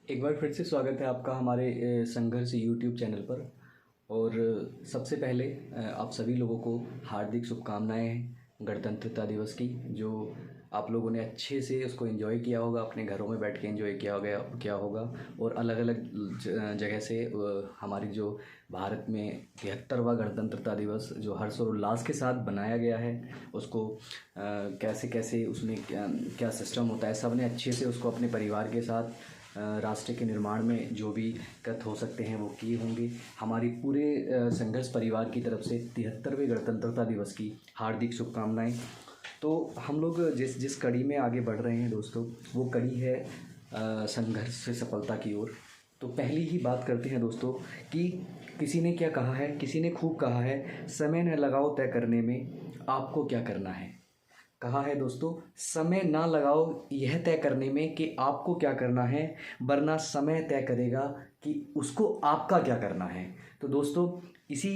एक बार फिर से स्वागत है आपका हमारे संघर्ष यूट्यूब चैनल पर। और सबसे पहले आप सभी लोगों को हार्दिक शुभकामनाएं हैं गणतंत्रता दिवस की, जो आप लोगों ने अच्छे से उसको एंजॉय किया होगा, अपने घरों में बैठ के एंजॉय किया होगा। और अलग अलग जगह से हमारी जो भारत में 73वां गणतंत्रता दिवस जो हर्ष और उल्लास के साथ बनाया गया है, उसको कैसे कैसे उसमें क्या क्या सिस्टम होता है, सब ने अच्छे से उसको अपने परिवार के साथ राष्ट्र के निर्माण में जो भी कृत हो सकते हैं वो किए होंगे। हमारी पूरे संघर्ष परिवार की तरफ से 73वें गणतंत्रता दिवस की हार्दिक शुभकामनाएं। तो हम लोग जिस जिस कड़ी में आगे बढ़ रहे हैं दोस्तों, वो कड़ी है संघर्ष से सफलता की ओर। तो पहली ही बात करते हैं दोस्तों कि किसी ने क्या कहा है, किसी ने खूब कहा है, समय न लगाओ तय करने में आपको क्या करना है। कहा है दोस्तों, समय ना लगाओ यह तय करने में कि आपको क्या करना है, वरना समय तय करेगा कि उसको आपका क्या करना है। तो दोस्तों इसी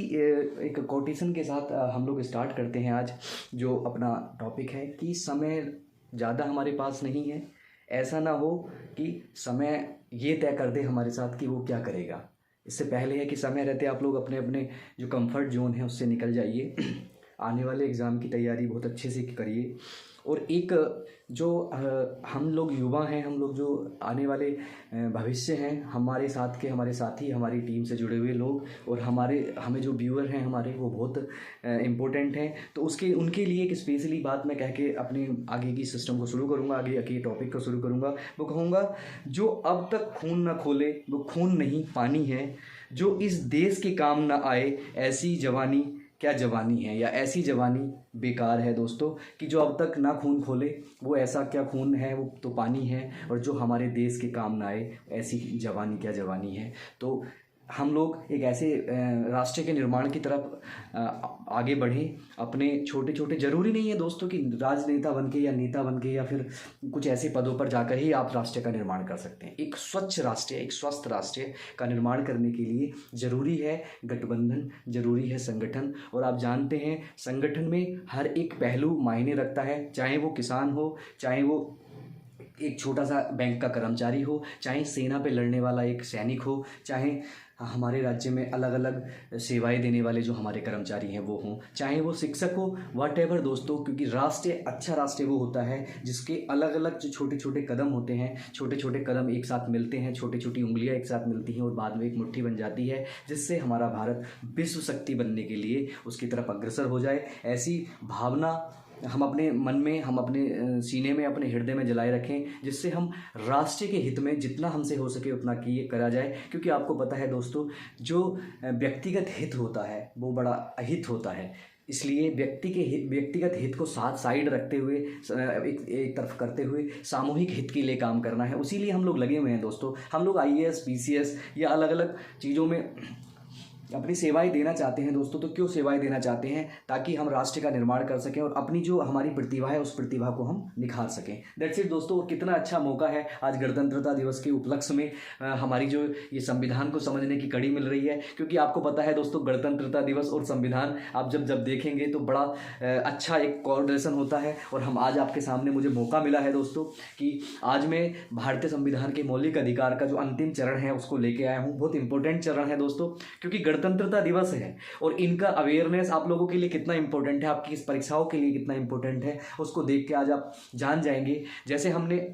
एक कोटेशन के साथ हम लोग स्टार्ट करते हैं आज जो अपना टॉपिक है कि समय ज़्यादा हमारे पास नहीं है। ऐसा ना हो कि समय ये तय कर दे हमारे साथ कि वो क्या करेगा। इससे पहले है कि समय रहते आप लोग अपने अपने जो कंफर्ट जोन है उससे निकल जाइए। आने वाले एग्ज़ाम की तैयारी बहुत अच्छे से करिए। और एक जो हम लोग युवा हैं, हम लोग जो आने वाले भविष्य हैं, हमारे साथ के हमारे साथी, हमारी टीम से जुड़े हुए लोग और हमें जो व्यूअर हैं हमारे, वो बहुत इम्पोर्टेंट हैं। तो उसके उनके लिए एक स्पेशली बात मैं कह के अपने आगे की सिस्टम को शुरू करूँगा, आगे के टॉपिक को शुरू करूँगा। वो कहूँगा, जो अब तक खून न खोले वो खून नहीं पानी है, जो इस देश के काम न आए ऐसी जवानी क्या जवानी है, या ऐसी जवानी बेकार है दोस्तों। कि जो अब तक ना खून खोले वो ऐसा क्या खून है, वो तो पानी है। और जो हमारे देश के काम ना आए ऐसी जवानी क्या जवानी है। तो हम लोग एक ऐसे राष्ट्र के निर्माण की तरफ आगे बढ़ें। अपने छोटे छोटे, ज़रूरी नहीं है दोस्तों कि राजनेता बन के या नेता बन के या फिर कुछ ऐसे पदों पर जाकर ही आप राष्ट्र का निर्माण कर सकते हैं। एक स्वच्छ राष्ट्र, एक स्वस्थ राष्ट्र का निर्माण करने के लिए ज़रूरी है गठबंधन, ज़रूरी है संगठन। और आप जानते हैं संगठन में हर एक पहलू मायने रखता है, चाहे वो किसान हो, चाहे वो एक छोटा सा बैंक का कर्मचारी हो, चाहे सेना पे लड़ने वाला एक सैनिक हो, चाहे हमारे राज्य में अलग अलग सेवाएं देने वाले जो हमारे कर्मचारी हैं वो हों, चाहे वो शिक्षक हो, वट एवर दोस्तों। क्योंकि राष्ट्र, अच्छा राष्ट्र वो होता है जिसके अलग अलग जो छोटे छोटे कदम होते हैं, छोटे छोटे कदम एक साथ मिलते हैं, छोटी छोटी उंगलियां एक साथ मिलती हैं और बाद में एक मुट्ठी बन जाती है, जिससे हमारा भारत विश्व शक्ति बनने के लिए उसकी तरफ अग्रसर हो जाए। ऐसी भावना हम अपने मन में, हम अपने सीने में, अपने हृदय में जलाए रखें, जिससे हम राष्ट्र के हित में जितना हमसे हो सके उतना किए करा जाए। क्योंकि आपको पता है दोस्तों, जो व्यक्तिगत हित होता है वो बड़ा अहित होता है। इसलिए व्यक्तिगत हित को साथ साइड रखते हुए, एक तरफ करते हुए सामूहिक हित के लिए काम करना है। उसी लिए हम लोग लगे हुए हैं दोस्तों। हम लोग IAS PCS या अलग अलग चीज़ों में अपनी सेवाएं देना चाहते हैं दोस्तों। तो क्यों सेवाएं देना चाहते हैं? ताकि हम राष्ट्र का निर्माण कर सकें और अपनी जो हमारी प्रतिभा है उस प्रतिभा को हम निखार सकें। दैट्स इट दोस्तों। और कितना अच्छा मौका है आज गणतंत्रता दिवस के उपलक्ष्य में हमारी जो ये संविधान को समझने की कड़ी मिल रही है। क्योंकि आपको पता है दोस्तों, गणतंत्रता दिवस और संविधान आप जब जब देखेंगे तो बड़ा अच्छा एक कोऑर्डिनेशन होता है। और हम आज आपके सामने, मुझे मौका मिला है दोस्तों कि आज मैं भारतीय संविधान के मौलिक अधिकार का जो अंतिम चरण है उसको लेके आया हूँ। बहुत इंपॉर्टेंट चरण है दोस्तों, क्योंकि गणतंत्रता दिवस है और इनका अवेयरनेस आप लोगों के लिए कितना इंपॉर्टेंट है, आपकी इस परीक्षाओं के लिए कितना इंपॉर्टेंट है, उसको देख के आज आप जान जाएंगे। जैसे हमने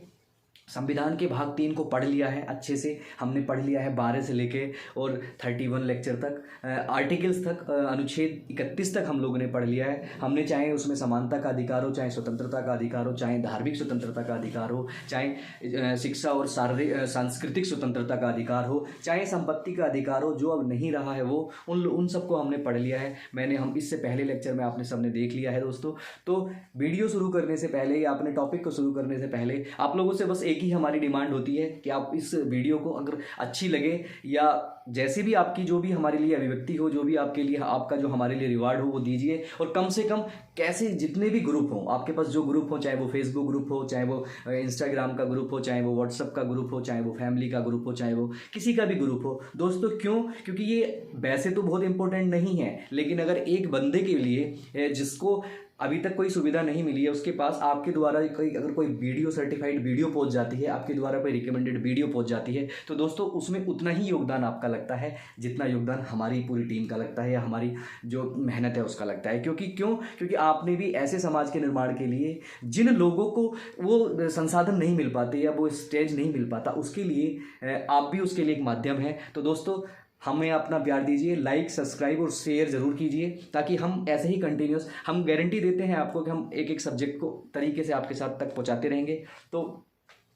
संविधान के भाग 3 को पढ़ लिया है अच्छे से, हमने पढ़ लिया है 12 से लेके और 31 लेक्चर तक, आर्टिकल्स तक, अनुच्छेद 31 तक हम लोगों ने पढ़ लिया है। हमने चाहे उसमें समानता का अधिकार हो, चाहे स्वतंत्रता का अधिकार हो, चाहे धार्मिक स्वतंत्रता का अधिकार हो, चाहे शिक्षा और सांस्कृतिक स्वतंत्रता का अधिकार हो, चाहे संपत्ति का अधिकार हो, जो अब नहीं रहा है वो, उन सबको हमने पढ़ लिया है। हम इससे पहले लेक्चर में आपने सबने देख लिया है दोस्तों। तो वीडियो शुरू करने से पहले या अपने टॉपिक को शुरू करने से पहले आप लोगों से बस एक ही हमारी डिमांड होती है कि आप इस वीडियो को अगर अच्छी लगे या जैसे भी आपकी जो भी हमारे लिए अभिव्यक्ति हो, जो भी आपके लिए आपका जो हमारे लिए रिवार्ड हो वो दीजिए। और कम से कम कैसे जितने भी ग्रुप हो आपके पास, जो ग्रुप हो, चाहे वो फेसबुक ग्रुप हो, चाहे वो इंस्टाग्राम का ग्रुप हो, चाहे वो व्हाट्सअप का ग्रुप हो, चाहे वो फैमिली का ग्रुप हो, चाहे वो किसी का भी ग्रुप हो दोस्तों। क्यों? क्योंकि ये वैसे तो बहुत इंपॉर्टेंट नहीं है, लेकिन अगर एक बंदे के लिए जिसको अभी तक कोई सुविधा नहीं मिली है उसके पास, आपके द्वारा अगर कोई वीडियो सर्टिफाइड वीडियो पहुंच जाती है, आपके द्वारा कोई रिकमेंडेड वीडियो पहुंच जाती है, तो दोस्तों उसमें उतना ही योगदान आपका लगता है जितना योगदान हमारी पूरी टीम का लगता है या हमारी जो मेहनत है उसका लगता है। क्योंकि आपने भी ऐसे समाज के निर्माण के लिए जिन लोगों को वो संसाधन नहीं मिल पाते या वो स्टेज नहीं मिल पाता, उसके लिए आप भी उसके लिए एक माध्यम है। तो दोस्तों हमें अपना प्यार दीजिए, लाइक सब्सक्राइब और शेयर ज़रूर कीजिए, ताकि हम ऐसे ही कंटिन्यूस, हम गारंटी देते हैं आपको कि हम एक एक सब्जेक्ट को तरीके से आपके साथ तक पहुंचाते रहेंगे। तो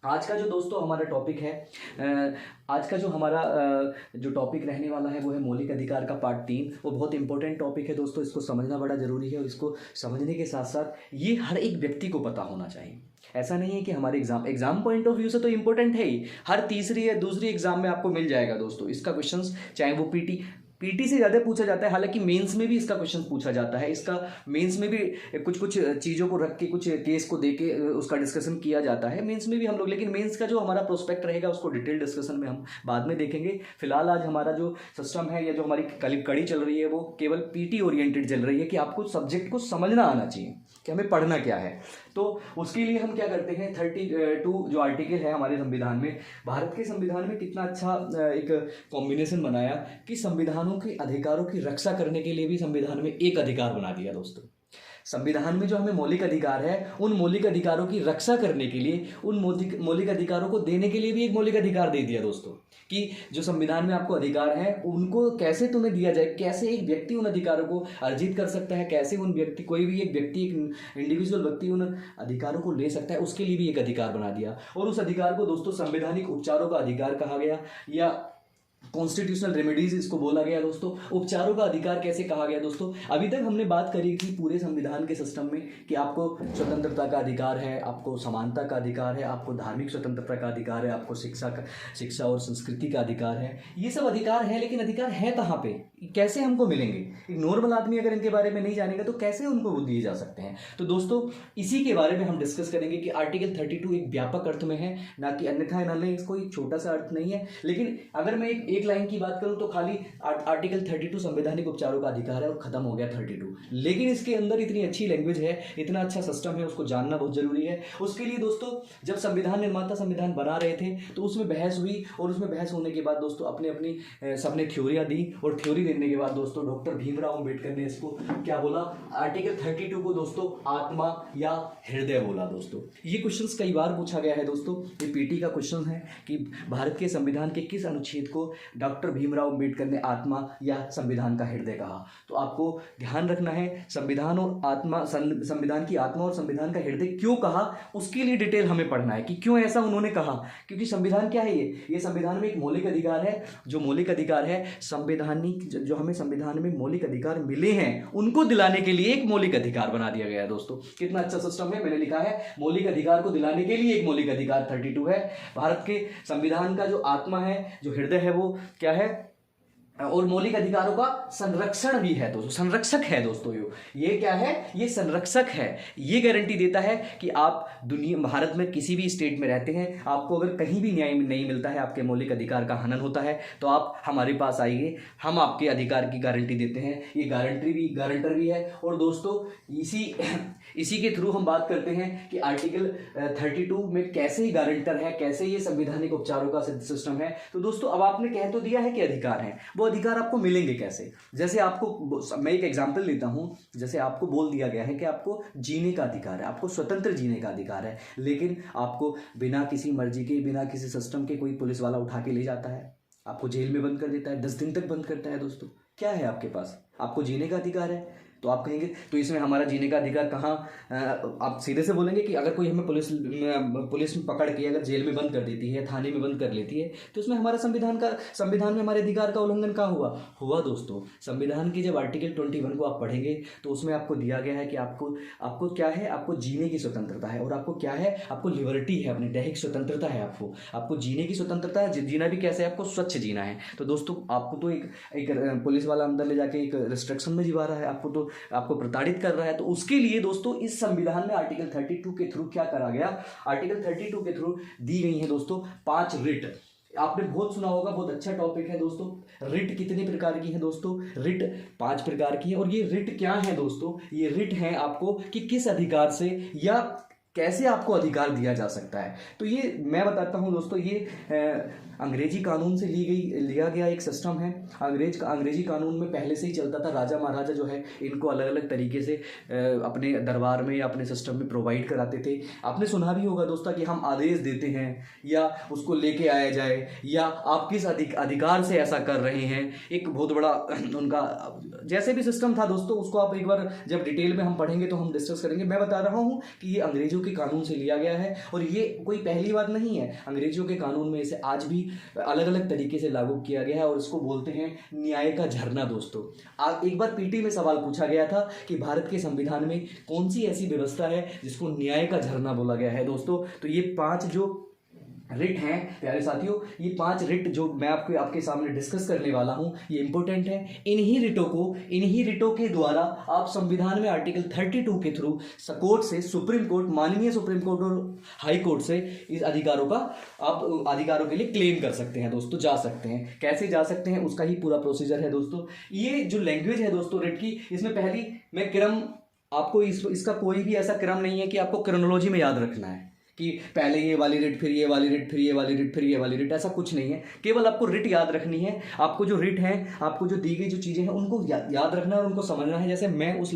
आज का जो दोस्तों हमारा टॉपिक है, आज का जो हमारा जो टॉपिक रहने वाला है वो है मौलिक अधिकार का पार्ट 3। वो बहुत इंपॉर्टेंट टॉपिक है दोस्तों, इसको समझना बड़ा ज़रूरी है और इसको समझने के साथ साथ ये हर एक व्यक्ति को पता होना चाहिए। ऐसा नहीं है कि हमारे एग्जाम पॉइंट ऑफ व्यू से तो इंपॉर्टेंट है ही, हर तीसरी या दूसरी एग्जाम में आपको मिल जाएगा दोस्तों इसका क्वेश्चंस, चाहे वो पीटी से ज़्यादा पूछा जाता है। हालांकि मेंस में भी इसका क्वेश्चन पूछा जाता है, इसका मेंस में भी कुछ चीज़ों को रख के, कुछ केस को दे के उसका डिस्कशन किया जाता है मेंस में भी हम लोग। लेकिन मेंस का जो हमारा प्रोस्पेक्ट रहेगा उसको डिटेल डिस्कशन में हम बाद में देखेंगे। फिलहाल आज हमारा जो सिस्टम है या जो हमारी कड़ी चल रही है वो केवल पीटी ओरिएंटेड चल रही है कि आपको सब्जेक्ट को समझना आना चाहिए कि हमें पढ़ना क्या है। तो उसके लिए हम क्या करते हैं, 32 जो आर्टिकल है हमारे संविधान में, भारत के संविधान में कितना अच्छा एक कॉम्बिनेशन बनाया कि संविधानों के अधिकारों की रक्षा करने के लिए भी संविधान में एक अधिकार बना दिया दोस्तों। संविधान में जो हमें मौलिक अधिकार है, उन मौलिक अधिकारों की रक्षा करने के लिए, उन मौलिक अधिकारों को देने के लिए भी एक मौलिक अधिकार दे दिया दोस्तों, कि जो संविधान में आपको अधिकार है उनको कैसे तुम्हें दिया जाए, कैसे एक व्यक्ति उन अधिकारों को अर्जित कर सकता है, कैसे उन व्यक्ति, कोई भी एक व्यक्ति, एक इंडिविजुअल व्यक्ति उन अधिकारों को ले सकता है, उसके लिए भी एक अधिकार बना दिया। और उस अधिकार को दोस्तों संवैधानिक उपचारों का अधिकार कहा गया या कॉन्स्टिट्यूशनल रेमेडीज इसको बोला गया दोस्तों। उपचारों का अधिकार कैसे कहा गया दोस्तों, अभी तक हमने बात करी थी पूरे संविधान के सिस्टम में कि आपको स्वतंत्रता का अधिकार है, आपको समानता का अधिकार है, आपको धार्मिक स्वतंत्रता का अधिकार है, आपको शिक्षा और संस्कृति का अधिकार है। ये सब अधिकार है, लेकिन अधिकार है कहाँ पे, कैसे हमको मिलेंगे? एक नॉर्मल आदमी अगर इनके बारे में नहीं जानेगा तो कैसे उनको दिए जा सकते हैं? तो दोस्तों इसी के बारे में हम डिस्कस करेंगे कि आर्टिकल 32 एक व्यापक अर्थ में है, ना कि अन्यथा इन्होंने इसको एक छोटा सा अर्थ नहीं है। लेकिन अगर मैं एक लाइन की बात करूं तो खाली आर्टिकल 32 संवैधानिक उपचारों का अधिकार है और खत्म हो गया 32। लेकिन इसके अंदर इतनी अच्छी लैंग्वेज है, इतना अच्छा सिस्टम है, उसको जानना बहुत जरूरी है। उसके लिए दोस्तों जब संविधान निर्माता संविधान बना रहे थे तो उसमें बहस हुई, और उसमें बहस होने के बाद दोस्तों अपनी सबने थ्योरियां दी, और थ्योरी देने के बाद दोस्तों डॉक्टर भीमराव अंबेडकर ने इसको क्या बोला, आर्टिकल 32 को दोस्तों आत्मा या हृदय बोला दोस्तों। ये क्वेश्चंस कई बार पूछा गया है दोस्तों, ये पीटी का क्वेश्चन है कि भारत के संविधान के किस अनुच्छेद को डॉक्टर भीमराव अंबेडकर ने आत्मा या संविधान का हृदय कहा। तो आपको ध्यान रखना है संविधान और आत्मा, संविधान की आत्मा और संविधान का हृदय क्यों कहा, उसके लिए डिटेल हमें पढ़ना है कि क्यों ऐसा उन्होंने कहा। क्योंकि संविधान क्या है, ये संविधान में एक मौलिक अधिकार है, जो मौलिक अधिकार है संवैधानिक, जो हमें संविधान में मौलिक अधिकार मिले हैं उनको दिलाने के लिए एक मौलिक अधिकार बना दिया गया है दोस्तों। कितना अच्छा सिस्टम है, मैंने लिखा है मौलिक अधिकार को दिलाने के लिए एक मौलिक अधिकार 32 है। भारत के संविधान का जो आत्मा है, जो हृदय है, वो क्या है, और मौलिक अधिकारों का संरक्षण भी है दोस्तों, संरक्षक है दोस्तों। ये क्या है, ये संरक्षक है। ये गारंटी देता है कि आप दुनिया, भारत में किसी भी स्टेट में रहते हैं, आपको अगर कहीं भी न्याय नहीं मिलता है, आपके मौलिक अधिकार का हनन होता है, तो आप हमारे पास आइए, हम आपके अधिकार की गारंटी देते हैं। ये गारंटर भी है। और दोस्तों इसी के थ्रू हम बात करते हैं कि आर्टिकल 32 में कैसे गारंटर है, कैसे ये संवैधानिक उपचारों का सिस्टम है। तो दोस्तों अब आपने कह तो दिया है कि अधिकार है, वो अधिकार आपको मिलेंगे कैसे? जैसे आपको, मैं एक एग्जांपल लेता हूं, जैसे आपको बोल दिया गया है कि आपको जीने का अधिकार है, आपको स्वतंत्र जीने का अधिकार है, लेकिन आपको बिना किसी मर्जी के, बिना किसी सिस्टम के कोई पुलिस वाला उठा के ले जाता है, आपको जेल में बंद कर देता है, 10 दिन तक बंद करता है। दोस्तों क्या है आपके पास? आपको जीने का अधिकार है। तो आप कहेंगे तो इसमें हमारा जीने का अधिकार कहाँ? आप सीधे से बोलेंगे कि अगर कोई हमें पुलिस में पकड़ के अगर जेल में बंद कर देती है, थाने में बंद कर लेती है, तो उसमें हमारा संविधान में हमारे अधिकार का उल्लंघन कहाँ हुआ दोस्तों? संविधान की जब आर्टिकल 21 को आप पढ़ेंगे तो उसमें आपको दिया गया है कि आपको क्या है, आपको जीने की स्वतंत्रता है, और आपको क्या है, आपको लिबर्टी है, अपनी दैहिक स्वतंत्रता है, आपको जीने की स्वतंत्रता है। जीना भी कैसे है, आपको स्वच्छ जीना है। तो दोस्तों आपको तो एक पुलिस वाला अंदर ले जाके एक रिस्ट्रिक्शन में जीवा रहा है, आपको प्रताड़ित कर रहा है। तो उसके लिए दोस्तों इस संविधान में आर्टिकल 32 के थ्रू क्या करा गया, आर्टिकल 32 के थ्रू दी गई है दोस्तों 5 रिट। आपने बहुत सुना होगा, बहुत अच्छा टॉपिक है दोस्तों। रिट कितने प्रकार की है दोस्तों? रिट 5 प्रकार की है। और ये रिट क्या है दोस्तों? ये रिट है आपको कि किस अधिकार से या कैसे आपको अधिकार दिया जा सकता है। तो ये मैं बताता हूँ दोस्तों, ये अंग्रेजी कानून से लिया गया एक सिस्टम है। अंग्रेजी कानून में पहले से ही चलता था। राजा महाराजा जो है इनको अलग अलग तरीके से अपने दरबार में या अपने सिस्टम में प्रोवाइड कराते थे। आपने सुना भी होगा दोस्तों कि हम आदेश देते हैं या उसको लेके आया जाए, या आप किस अधिकार से ऐसा कर रहे हैं। एक बहुत बड़ा उनका जैसे भी सिस्टम था दोस्तों, उसको आप एक बार जब डिटेल में हम पढ़ेंगे तो हम डिस्कस करेंगे। मैं बता रहा हूँ कि ये अंग्रेजों के कानून से लिया गया है और ये कोई पहली बात नहीं है। अंग्रेजों के कानून में इसे आज भी अलग अलग तरीके से लागू किया गया है और इसको बोलते हैं न्याय का झरना दोस्तों। एक बार पीटी में सवाल पूछा गया था कि भारत के संविधान में कौन सी ऐसी व्यवस्था है जिसको न्याय का झरना बोला गया है दोस्तों। तो ये 5 जो रिट हैं प्यारे साथियों, ये 5 रिट जो मैं आपके सामने डिस्कस करने वाला हूं, ये इंपॉर्टेंट है। इन्हीं रिटों के द्वारा आप संविधान में आर्टिकल 32 के थ्रू कोर्ट से सुप्रीम कोर्ट, माननीय सुप्रीम कोर्ट और हाई कोर्ट से इस अधिकारों के लिए क्लेम कर सकते हैं दोस्तों, जा सकते हैं। कैसे जा सकते हैं उसका ही पूरा प्रोसीजर है दोस्तों। ये जो लैंग्वेज है दोस्तों रिट की, इसमें पहली मैं क्रम आपको इसका कोई भी ऐसा क्रम नहीं है कि आपको क्रोनोलॉजी में याद रखना है कि पहले ये वाली रिट, फिर ये वाली रिट, फिर ये वाली रिट, फिर ये वाली रिट, ऐसा कुछ नहीं है। केवल आपको रिट याद रखनी है। आपको जो रिट है, आपको जो दी गई जो चीज़ें हैं उनको याद रखना है और उनको समझना है। जैसे मैं उस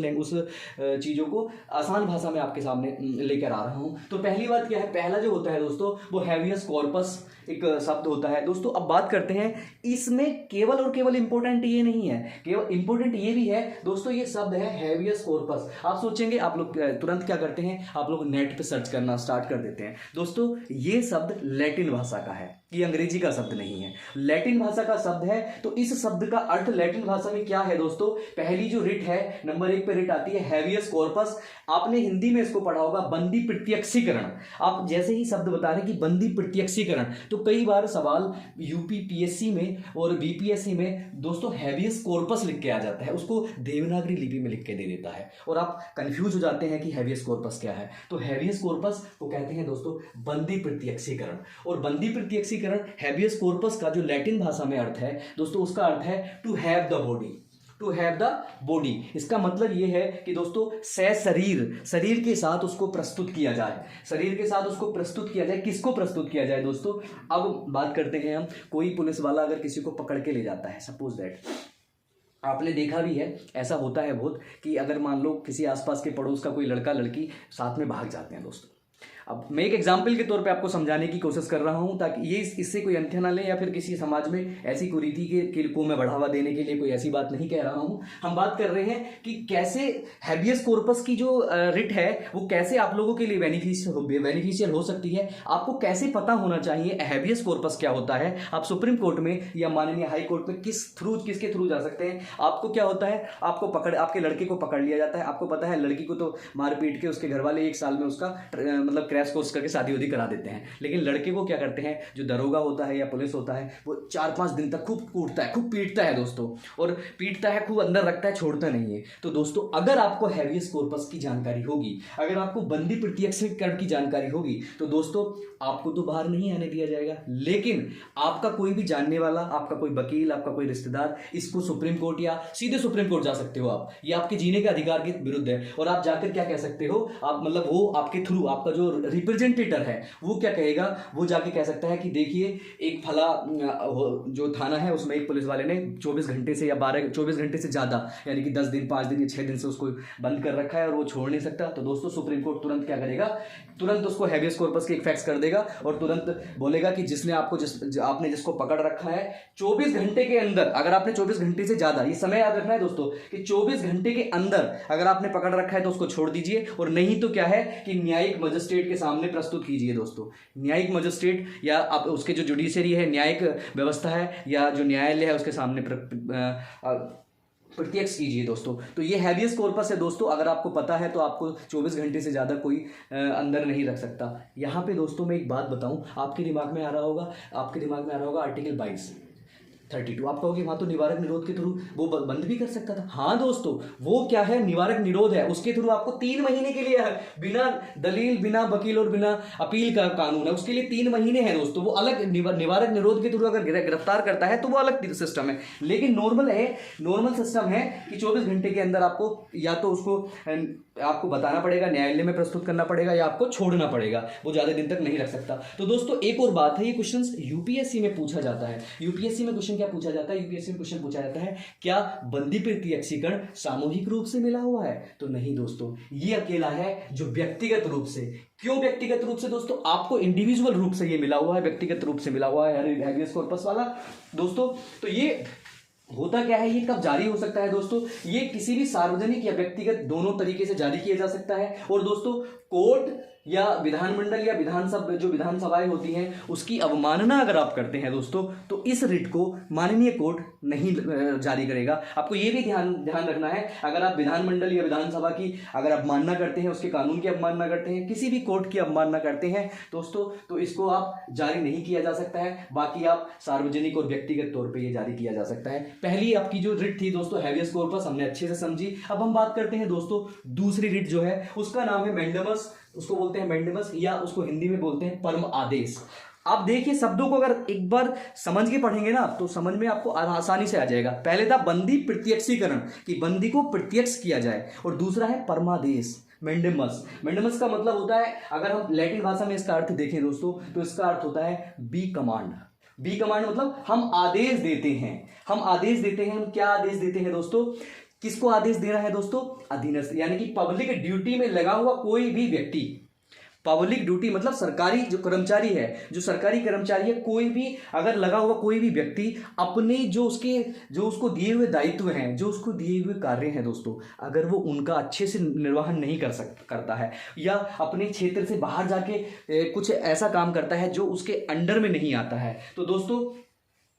चीज़ों को आसान भाषा में आपके सामने लेकर आ रहा हूँ। तो पहली बात क्या है, पहला जो होता है दोस्तों वो हैवियस कॉर्पस एक शब्द होता है दोस्तों। अब बात करते हैं, इसमें केवल और केवल इंपॉर्टेंट ये नहीं है, केवल इंपॉर्टेंट ये भी है दोस्तों, ये शब्द है हैवियस कॉर्पस। आप सोचेंगे, आप लोग तुरंत क्या करते हैं, आप लोग नेट पे सर्च करना स्टार्ट कर देते हैं। दोस्तों ये शब्द लैटिन भाषा का है, ये अंग्रेजी का शब्द नहीं है, लैटिन भाषा का शब्द है। तो इस शब्द का अर्थ लैटिन भाषा में क्या है दोस्तों? पहली जो रिट है, नंबर 1 पे रिट आती है हैवियस कॉर्पस। आपने हिंदी में इसको पढ़ा होगा बंदी प्रत्यक्षीकरण। आप जैसे ही शब्द बता रहे हैं कि बंदी प्रत्यक्षीकरण, तो कई बार सवाल यूपी पीएससी में और बीपीएससी में दोस्तों हैवियस कॉर्पस लिख के आ जाता है, उसको देवनागरी लिपि में लिख के दे देता है और आप कंफ्यूज हो जाते हैं कि हैवियस कॉर्पस क्या है। तो हैवियस कॉर्पस को कहते हैं दोस्तों बंदी प्रत्यक्षीकरण। और बंदी प्रत्यक्षीकरण हैबियस कॉर्पस का जो लैटिन भाषा में अर्थ है दोस्तों, उसका अर्थ है to have the body, to have the body. इसका मतलब यह है कि दोस्तों शरीर के साथ उसको प्रस्तुत किया जाए, शरीर के साथ उसको प्रस्तुत किया जाए। किसको प्रस्तुत किया जाए दोस्तों? अब बात करते हैं हम, कोई पुलिस वाला अगर किसी को पकड़ के ले जाता है, सपोज दैट, आपने देखा भी है, ऐसा होता है बहुत, कि अगर मान लो किसी आसपास के पड़ोस का कोई लड़का लड़की साथ में भाग जाते हैं दोस्तों। अब मैं एक एग्जाम्पल के तौर पे आपको समझाने की कोशिश कर रहा हूं ताकि ये इससे कोई अंत्य ना ले या फिर किसी समाज में ऐसी कुरीति को मैं बढ़ावा देने के लिए कोई ऐसी बात नहीं कह रहा हूं। हम बात कर रहे हैं कि कैसे हैबियस कॉर्पस की जो रिट है वो कैसे आप लोगों के लिए बेनिफिशियल हो सकती है। आपको कैसे पता होना चाहिए हैबियस कॉर्पस क्या होता है। आप सुप्रीम कोर्ट में या माननीय हाई कोर्ट में किसके थ्रू जा सकते हैं। आपको क्या होता है, आपके लड़के को पकड़ लिया जाता है। आपको पता है लड़की को तो मार पीट के उसके घर वाले 1 साल में उसका मतलब क्रैश कोर्स करके शादी उदी करा देते हैं, लेकिन लड़के को क्या करते हैं, जो दरोगा होता है या पुलिस होता है, वो 4-5 दिन तक खूब कूटता है, खूब पीटता है दोस्तों, और पीटता है, खूब अंदर रखता है, छोड़ता नहीं है। तो दोस्तों अगर आपको हैबियस कॉर्पस की जानकारी होगी, अगर आपको बंदी प्रत्यक्षीकरण की जानकारी होगी, तो दोस्तों आपको तो बाहर नहीं आने दिया जाएगा, लेकिन आपका कोई भी जानने वाला, आपका कोई वकील, आपका कोई रिश्तेदार, इसको सुप्रीम कोर्ट या सीधे सुप्रीम कोर्ट जा सकते हो आप। ये आपके जीने के अधिकार के विरुद्ध है। और आप जाकर क्या कह सकते हो, आप मतलब वो आपके थ्रू, आपका जो रिप्रेजेंटेटर है वो क्या कहेगा, वो जाके कह सकता है कि देखिए एक फला जो थाना है उसमें एक पुलिस वाले ने 24 घंटे से या 24 घंटे से ज़्यादा, यानी कि 10 दिन, 5 दिन या 6 दिन से उसको बंद कर रखा है और वो छोड़ नहीं सकता। तो दोस्तों सुप्रीम कोर्ट तुरंत क्या करेगा, तुरंत उसको हैबियस कॉर्पस के एक फैक्स कर देगा और तुरंत बोलेगा कि आपने जिसको पकड़ रखा है 24 घंटे के अंदर, अगर आपने 24 घंटे से ज़्यादा, ये समय याद रखना है दोस्तों कि 24 घंटे के अंदर अगर आपने पकड़ रखा है तो उसको छोड़ दीजिए, और नहीं तो क्या है कि न्यायिक मजिस्ट्रेट के सामने प्रस्तुत कीजिए दोस्तों। न्यायिक मजिस्ट्रेट या आप उसके जो जुडिशरी है, न्यायिक व्यवस्था है या जो न्यायालय है, उसके सामने प्रत्यक्ष कीजिए दोस्तों। तो ये हैबियस कॉर्पस है दोस्तों। अगर आपको पता है तो आपको 24 घंटे से ज़्यादा कोई अंदर नहीं रख सकता। यहाँ पे दोस्तों मैं एक बात बताऊँ, आपके दिमाग में आ रहा होगा आर्टिकल 22। 32। आप कहोगे वहाँ तो निवारक निरोध के थ्रू वो बंद भी कर सकता था। हाँ दोस्तों, वो क्या है, निवारक निरोध है, उसके थ्रू आपको 3 महीने के लिए है, बिना दलील, बिना वकील और बिना अपील का कानून है, उसके लिए 3 महीने है दोस्तों। वो अलग निवारक निरोध के थ्रू अगर गिरफ्तार करता है तो वो अलग सिस्टम है। लेकिन नॉर्मल सिस्टम है कि 24 घंटे के अंदर आपको या तो उसको आपको बताना पड़ेगा, न्यायालय में प्रस्तुत करना पड़ेगा, या आपको छोड़ना पड़ेगा, वो ज्यादा दिन तक नहीं रख सकता। तो दोस्तों एक और बात है, ये क्वेश्चन यूपीएससी में पूछा जाता है। यूपीएससी में क्वेश्चन क्या पूछा जाता है, यूपीएससी में क्वेश्चन पूछा जाता है, क्या बंदी प्रत्यक्षीकरण सामूहिक रूप से मिला हुआ है? तो नहीं दोस्तों, ये अकेला है जो व्यक्तिगत रूप से। क्यों व्यक्तिगत रूप से दोस्तों? आपको इंडिविजुअल रूप से ये मिला हुआ है, व्यक्तिगत रूप से मिला हुआ है हैबियस कॉर्पस वाला दोस्तों। तो ये होता क्या है, ये कब जारी हो सकता है दोस्तों? ये किसी भी सार्वजनिक या व्यक्तिगत दोनों तरीके से जारी किया जा सकता है। और दोस्तों कोर्ट या विधानमंडल या विधानसभा, जो विधानसभाएं होती हैं, उसकी अवमानना अगर आप करते हैं दोस्तों, तो इस रिट को माननीय कोर्ट नहीं जारी करेगा। आपको ये भी ध्यान रखना है, अगर आप विधानमंडल या विधानसभा की अगर अवमानना करते हैं, उसके कानून की अवमानना करते हैं, किसी भी कोर्ट की अवमानना करते हैं दोस्तों, तो इसको आप जारी नहीं किया जा सकता है। बाकी आप सार्वजनिक और व्यक्तिगत तौर पर यह जारी किया जा सकता है। पहली आपकी जो रिट थी दोस्तों हैबियस कॉर्पस, हमने अच्छे से समझी। अब हम बात करते हैं दोस्तों दूसरी रिट जो है, उसका नाम है मैंडेमस। उसको बोलते हैं मैंडेमस, या उसको हिंदी में बोलते हैं परम आदेश। आप देखिए शब्दों को अगर एक बार समझ के पढ़ेंगे ना, तो समझ में आपको आसानी से आ जाएगा। पहले था बंदी प्रत्यक्षीकरण, कि बंदी को प्रत्यक्ष किया जाए, और दूसरा है परमादेश मैंडेमस। मैंडेमस का मतलब होता है, अगर हम लैटिन भाषा में इसका अर्थ देखें दोस्तों, तो इसका अर्थ होता है बी कमांड। बी कमांड मतलब हम आदेश देते हैं। हम आदेश देते हैं। हम क्या आदेश देते हैं दोस्तों? किसको आदेश देना है दोस्तों? अधीनस्थ, यानी कि पब्लिक ड्यूटी में लगा हुआ कोई भी व्यक्ति। पब्लिक ड्यूटी मतलब सरकारी जो कर्मचारी है, जो सरकारी कर्मचारी है, कोई भी अगर लगा हुआ कोई भी व्यक्ति अपने जो उसको दिए हुए दायित्व हैं, जो उसको दिए हुए कार्य हैं दोस्तों, अगर वो उनका अच्छे से निर्वहन नहीं करता है, या अपने क्षेत्र से बाहर जाके कुछ ऐसा काम करता है जो उसके अंडर में नहीं आता है, तो दोस्तों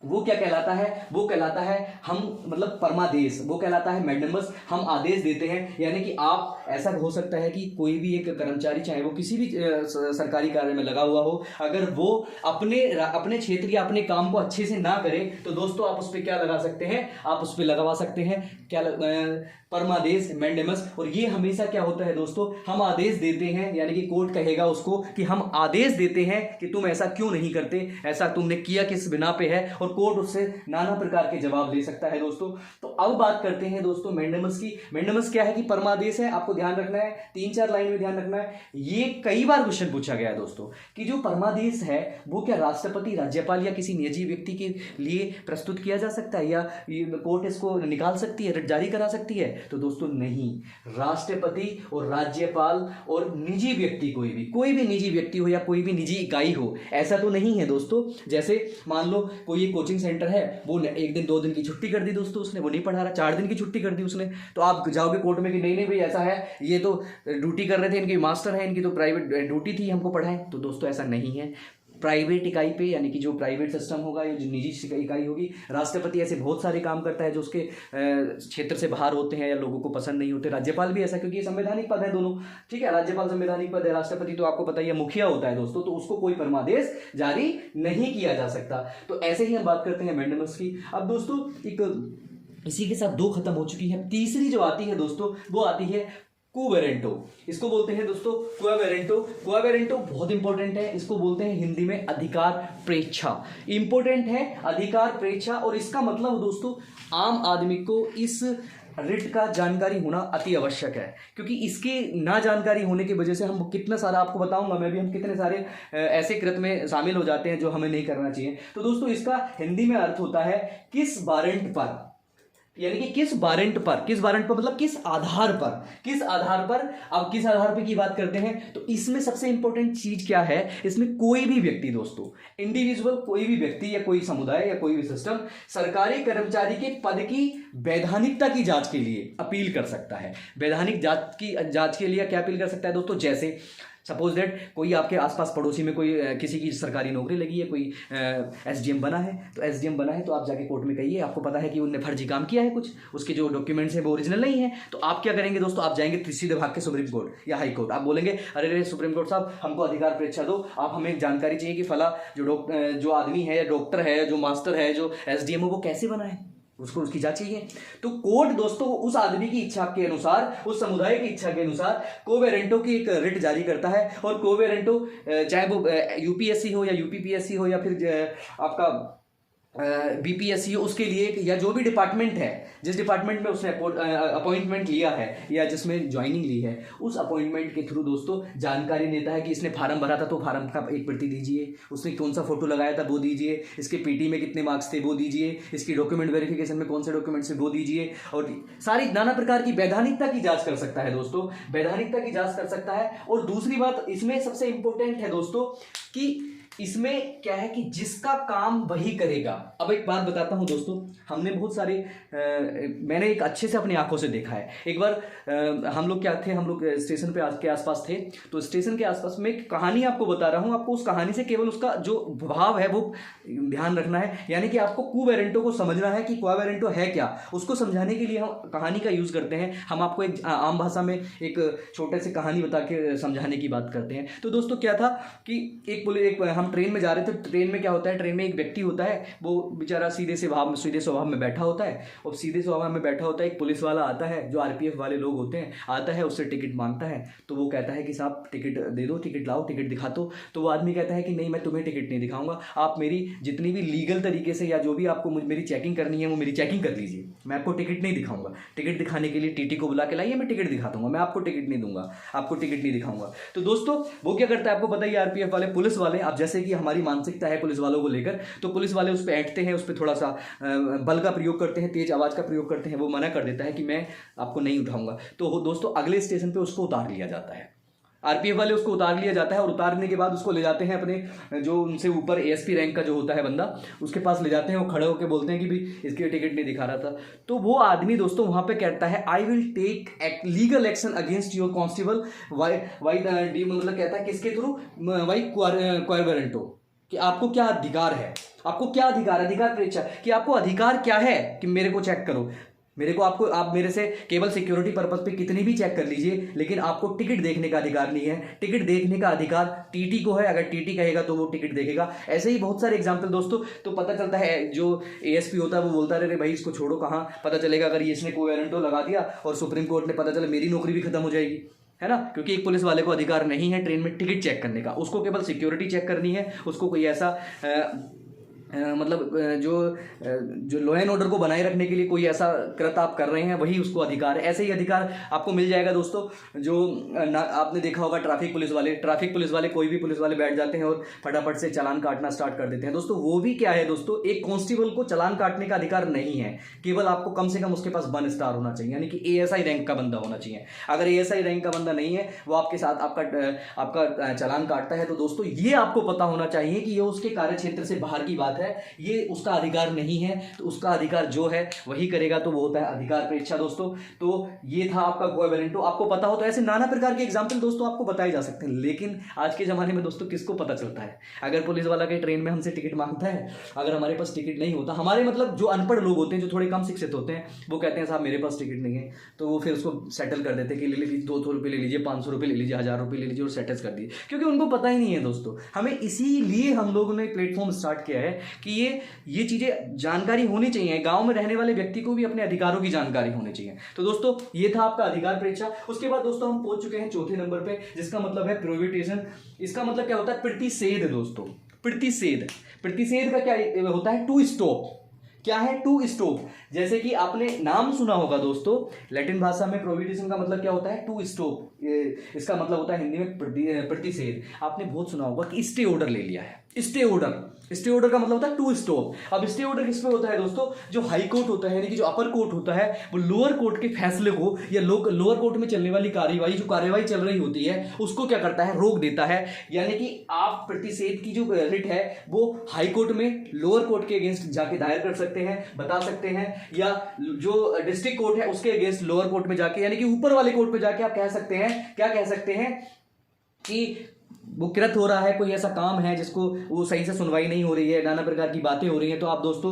वो क्या कहलाता है? वो कहलाता है हम मतलब परमादेश, वो कहलाता है मैंडेमस। हम आदेश देते हैं, यानी कि आप ऐसा हो सकता है कि कोई भी एक कर्मचारी, चाहे वो किसी भी सरकारी कार्य में लगा हुआ हो, अगर वो अपने क्षेत्र या अपने काम को अच्छे से ना करे, तो दोस्तों आप उस पर क्या लगा सकते हैं? आप उस पर लगवा सकते हैं क्या? परमादेश मैंडेमस। और ये हमेशा क्या होता है दोस्तों? हम आदेश देते हैं, यानी कि कोर्ट कहेगा उसको कि हम आदेश देते हैं कि तुम ऐसा क्यों नहीं करते, ऐसा तुमने किया किस बिना पे है, और कोर्ट उससे नाना प्रकार के जवाब दे सकता है दोस्तों। तो अब बात करते हैं दोस्तों मैंडेमस की। मैंडेमस क्या है कि परमादेश है। आपको ध्यान रखना है, 3-4 लाइन में ध्यान रखना है। ये कई बार क्वेश्चन पूछा गया है दोस्तों कि जो परमादेश है वो क्या राष्ट्रपति, राज्यपाल या किसी निजी व्यक्ति के लिए प्रस्तुत किया जा सकता है, या कोर्ट इसको निकाल सकती है, जारी करा सकती है? तो दोस्तों नहीं, राष्ट्रपति और राज्यपाल और निजी व्यक्ति, कोई भी निजी व्यक्ति हो या कोई भी निजी इकाई हो, ऐसा तो नहीं है दोस्तों। जैसे मान लो कोई कोचिंग सेंटर है, वो 1 दिन 2 दिन की छुट्टी कर दी दोस्तों, उसने वो नहीं पढ़ा रहा, 4 दिन की छुट्टी कर दी उसने, तो आप जाओगे कोर्ट में कि नहीं भाई ऐसा है, ये तो ड्यूटी कर रहे थे, इनकी मास्टर है, इनकी तो प्राइवेट ड्यूटी थी, हमको पढ़ाएं। तो दोस्तों ऐसा नहीं है। प्राइवेट इकाई पे, यानी कि जो प्राइवेट सिस्टम होगा या जो निजी इकाई होगी, राष्ट्रपति ऐसे बहुत सारे काम करता है जो उसके क्षेत्र से बाहर होते हैं या लोगों को पसंद नहीं होते। राज्यपाल भी ऐसा, क्योंकि ये संवैधानिक पद है दोनों, ठीक है, राज्यपाल संवैधानिक पद है, राष्ट्रपति तो आपको पता ही है मुखिया होता है दोस्तों, तो उसको कोई परमादेश जारी नहीं किया जा सकता। तो ऐसे ही हम बात करते हैं मैंडेमस की। अब दोस्तों इसी के साथ 2 खत्म हो चुकी है। तीसरी जो आती है दोस्तों, वो आती है क्वो वारंटो। इसको बोलते हैं दोस्तों क्वो वारंटो। क्वो वारंटो बहुत इंपॉर्टेंट है। इसको बोलते हैं हिंदी में अधिकार प्रेक्षा। इंपॉर्टेंट है अधिकार प्रेक्षा, और इसका मतलब दोस्तों आम आदमी को इस रिट का जानकारी होना अति आवश्यक है, क्योंकि इसकी ना जानकारी होने की वजह से हम कितना सारा, आपको बताऊंगा मैं भी, हम कितने सारे ऐसे कृत्य में शामिल हो जाते हैं जो हमें नहीं करना चाहिए। तो दोस्तों इसका हिंदी में अर्थ होता है किस वारंट पर, यानी कि किस वारंट पर मतलब किस आधार पर। अब किस आधार पर की बात करते हैं, तो इसमें सबसे इंपॉर्टेंट चीज क्या है, इसमें कोई भी व्यक्ति दोस्तों, इंडिविजुअल, कोई भी व्यक्ति या कोई समुदाय या कोई भी सिस्टम सरकारी कर्मचारी के पद की वैधानिकता की जांच के लिए अपील कर सकता है। वैधानिक जांच के लिए क्या अपील कर सकता है दोस्तों? जैसे सपोज दैट कोई आपके आसपास पड़ोसी में कोई किसी की सरकारी नौकरी लगी है, कोई एसडीएम बना है, तो एसडीएम बना है तो आप जाके कोर्ट में कहिए, आपको पता है कि उनने फर्जी काम किया है, कुछ उसके जो डॉक्यूमेंट्स हैं वो ओरिजिनल नहीं है, तो आप क्या करेंगे दोस्तों, आप जाएंगे सीधे भाग के सुप्रीम कोर्ट या हाई कोर्ट, आप बोलेंगे अरे सुप्रीम कोर्ट साहब हमको अधिकार परीक्षा दो, आप हमें जानकारी चाहिए कि फला जो आदमी है, डॉक्टर है, जो मास्टर है, जो एसडीएम है, वो कैसे बना है, उसको उसकी जांच चाहिए। तो कोर्ट दोस्तों उस आदमी की इच्छा के अनुसार, उस समुदाय की इच्छा के अनुसार को वेरेंटो की एक रिट जारी करता है, और को वेरेंटो चाहे वो यूपीएससी हो या यूपीपीएससी हो या फिर आपका बीपीएससी हो, उसके लिए या जो भी डिपार्टमेंट है, जिस डिपार्टमेंट में उसने अपॉइंटमेंट लिया है या जिसमें ज्वाइनिंग ली है, उस अपॉइंटमेंट के थ्रू दोस्तों जानकारी देता है कि इसने फार्म भरा था तो फार्म का एक प्रति दीजिए, उसने कौन सा फोटो लगाया था वो दीजिए, इसके पीटी में कितने मार्क्स थे वो दीजिए, इसकी डॉक्यूमेंट वेरिफिकेशन में कौन से डॉक्यूमेंट्स वो दीजिए, और सारी नाना प्रकार की वैधानिकता की जांच कर सकता है दोस्तों, वैधानिकता की जांच कर सकता है। और दूसरी बात इसमें सबसे इंपॉर्टेंट है दोस्तों कि इसमें क्या है कि जिसका काम वही करेगा। अब एक बात बताता हूं दोस्तों, हमने बहुत सारे मैंने एक अच्छे से अपनी आंखों से देखा है। एक बार हम लोग क्या थे, हम लोग स्टेशन पे के आसपास थे, तो स्टेशन के आसपास में एक कहानी आपको बता रहा हूं, आपको उस कहानी से केवल उसका जो भाव है वो ध्यान रखना है, यानी कि आपको क्यू वेरेंटो को समझना है कि क्यू वेरेंटो है क्या, उसको समझाने के लिए हम कहानी का यूज करते हैं। हम आपको एक आम भाषा में एक छोटे से कहानी बता के समझाने की बात करते हैं। तो दोस्तों क्या था कि हम ट्रेन में जा रहे थे, ट्रेन में क्या होता है, ट्रेन में एक व्यक्ति होता है, वो बेचारा सीधे स्वभाव में बैठा होता है, और सीधे स्वभाव में बैठा होता है, एक पुलिस वाला आता है, जो आरपीएफ वाले लोग होते हैं, आता है, उससे टिकट मांगता है, तो वो कहता है कि साहब टिकट दे दो, टिकट लाओ, टिकट दिखा दो। तो वो आदमी कहता है कि नहीं, मैं तुम्हें टिकट नहीं दिखाऊंगा, आप मेरी जितनी भी लीगल तरीके से या जो भी आपको मेरी चेकिंग करनी है वो मेरी चेकिंग कर लीजिए, मैं आपको टिकट नहीं दिखाऊंगा। टिकट दिखाने के लिए टीटी को बुला के लाइए, मैं टिकट दिखा दूंगा, मैं आपको टिकट नहीं दूंगा, आपको टिकट नहीं दिखाऊंगा। तो दोस्तों वो क्या करता है आपको पता ही, आरपीएफ वाले, पुलिस वाले, अब जैसे कि हमारी मानसिकता है पुलिस वालों को लेकर, तो पुलिस वाले उस पर ऐंठते हैं, उस पर थोड़ा सा बल का प्रयोग करते हैं, तेज आवाज का प्रयोग करते हैं, वो मना कर देता है कि मैं आपको नहीं उठाऊंगा। तो दोस्तों अगले स्टेशन पे उसको उतार लिया जाता है, आरपीएफ वाले उसको उतार लिया जाता है, और उतारने के बाद उसको ले जाते हैं अपने जो उनसे ऊपर एएसपी रैंक का जो होता है बंदा, उसके पास ले जाते हैं। वो खड़े होकर बोलते हैं कि भाई इसके टिकट नहीं दिखा रहा था। तो वो आदमी दोस्तों वहां पे कहता है I will take legal action against your constable Y D, मतलब कहता है किसके थ्रू, वाई क्वार वेरेंटो, कि आपको क्या अधिकार है, आपको क्या अधिकार, अधिकार परीक्षा कि आपको अधिकार क्या है कि मेरे को चेक करो, मेरे को आप मेरे से केवल सिक्योरिटी पर्पस पे कितनी भी चेक कर लीजिए, लेकिन आपको टिकट देखने का अधिकार नहीं है। टिकट देखने का अधिकार टीटी को है, अगर टीटी कहेगा तो वो टिकट देखेगा। ऐसे ही बहुत सारे एग्जांपल दोस्तों। तो पता चलता है जो एएसपी होता है वो बोलता रहे भाई इसको छोड़ो, कहाँ पता चलेगा अगर ये इसने कोई वारंटो लगा दिया और सुप्रीम कोर्ट ने पता चला मेरी नौकरी भी खत्म हो जाएगी, है ना। क्योंकि एक पुलिस वाले को अधिकार नहीं है ट्रेन में टिकट चेक करने का, उसको केवल सिक्योरिटी चेक करनी है, उसको कोई ऐसा मतलब जो लॉ एंड ऑर्डर को बनाए रखने के लिए कोई ऐसा कृत आप कर रहे हैं वही उसको अधिकार है। ऐसे ही अधिकार आपको मिल जाएगा दोस्तों। जो आपने देखा होगा ट्रैफिक पुलिस वाले कोई भी पुलिस वाले बैठ जाते हैं और फटाफट से चालान काटना स्टार्ट कर देते हैं दोस्तों। वो भी क्या है दोस्तों, एक कांस्टेबल को चालान काटने का अधिकार नहीं है, केवल आपको कम से कम उसके पास 1 स्टार होना चाहिए, यानी कि एएसआई रैंक का बंदा होना चाहिए। अगर एएसआई रैंक का बंदा नहीं है, वो आपके साथ आपका चालान काटता है, तो दोस्तों ये आपको पता होना चाहिए कि ये उसके कार्य क्षेत्र से बाहर की बात है, ये उसका अधिकार नहीं है। तो उसका अधिकार जो है वही करेगा, तो वो होता है अधिकार परीक्षा दोस्तों। तो ये था आपका क्वावेलेंटो। आपको पता हो तो ऐसे नाना प्रकार के एग्जाम्पल दोस्तों आपको बताए जा सकते हैं। लेकिन आज के जमाने में दोस्तों किसको पता चलता है, अगर पुलिस वाला के ट्रेन में हमसे टिकट मांगता है, अगर हमारे पास टिकट नहीं होता, हमारे मतलब जो अनपढ़ लोग होते हैं, जो थोड़े कम शिक्षित होते हैं, वो कहते हैं साहब मेरे पास टिकट नहीं है, तो वो फिर उसको सेटल कर देते हैं कि ले लीजिए 200 रुपये ले लीजिए, 500 रुपये ले लीजिए, 1000 रुपये ले लीजिए और सेटल कर दिए, क्योंकि उनको पता ही नहीं है दोस्तों। हमें इसीलिए हम लोगों ने प्लेटफॉर्म स्टार्ट किया है कि ये चीजें जानकारी होनी चाहिए। गांव में रहने वाले व्यक्ति को भी अपने अधिकारों की जानकारी होनी चाहिए। तो दोस्तों ये था आपका अधिकार परीक्षा। उसके बाद दोस्तों हम पहुंच चुके हैं चौथे नंबर पे, जिसका मतलब है प्रोहिबिटेशन। इसका मतलब क्या होता है, प्रतिषेध दोस्तों। प्रतिषेध का क्या होता है, टू स्टॉप। क्या है, टू स्टॉप। जैसे कि आपने नाम सुना होगा दोस्तों, लैटिन भाषा में प्रोहिबिशन का मतलब क्या होता है, टू स्टॉप। इसका मतलब होता है हिंदी में प्रतिषेध। आपने बहुत सुना होगा कि स्टे ऑर्डर ले लिया है, स्टे ऑर्डर का मतलब होता है टू स्टॉप। अब स्टे ऑर्डर किस पे होता है दोस्तों, जो हाई कोर्ट होता है, यानी कि जो अपर कोर्ट होता है, वो लोअर कोर्ट के फैसले को या लोअर कोर्ट में चलने वाली कार्यवाही चल रही होती है, उसको क्या करता है, रोक देता है। यानी कि आप प्रतिषेध की जो रिट है वो हाई कोर्ट में लोअर कोर्ट के अगेंस्ट जाके दायर कर सकते हैं, बता सकते हैं, या जो डिस्ट्रिक्ट कोर्ट है उसके अगेंस्ट लोअर कोर्ट में जाके, यानी कि ऊपर वाले कोर्ट में जाके आप कह सकते हैं, क्या कह सकते हैं कि वो कृत हो रहा है, कोई ऐसा काम है जिसको वो सही से सुनवाई नहीं हो रही है, नाना प्रकार की बातें हो रही हैं, तो आप दोस्तों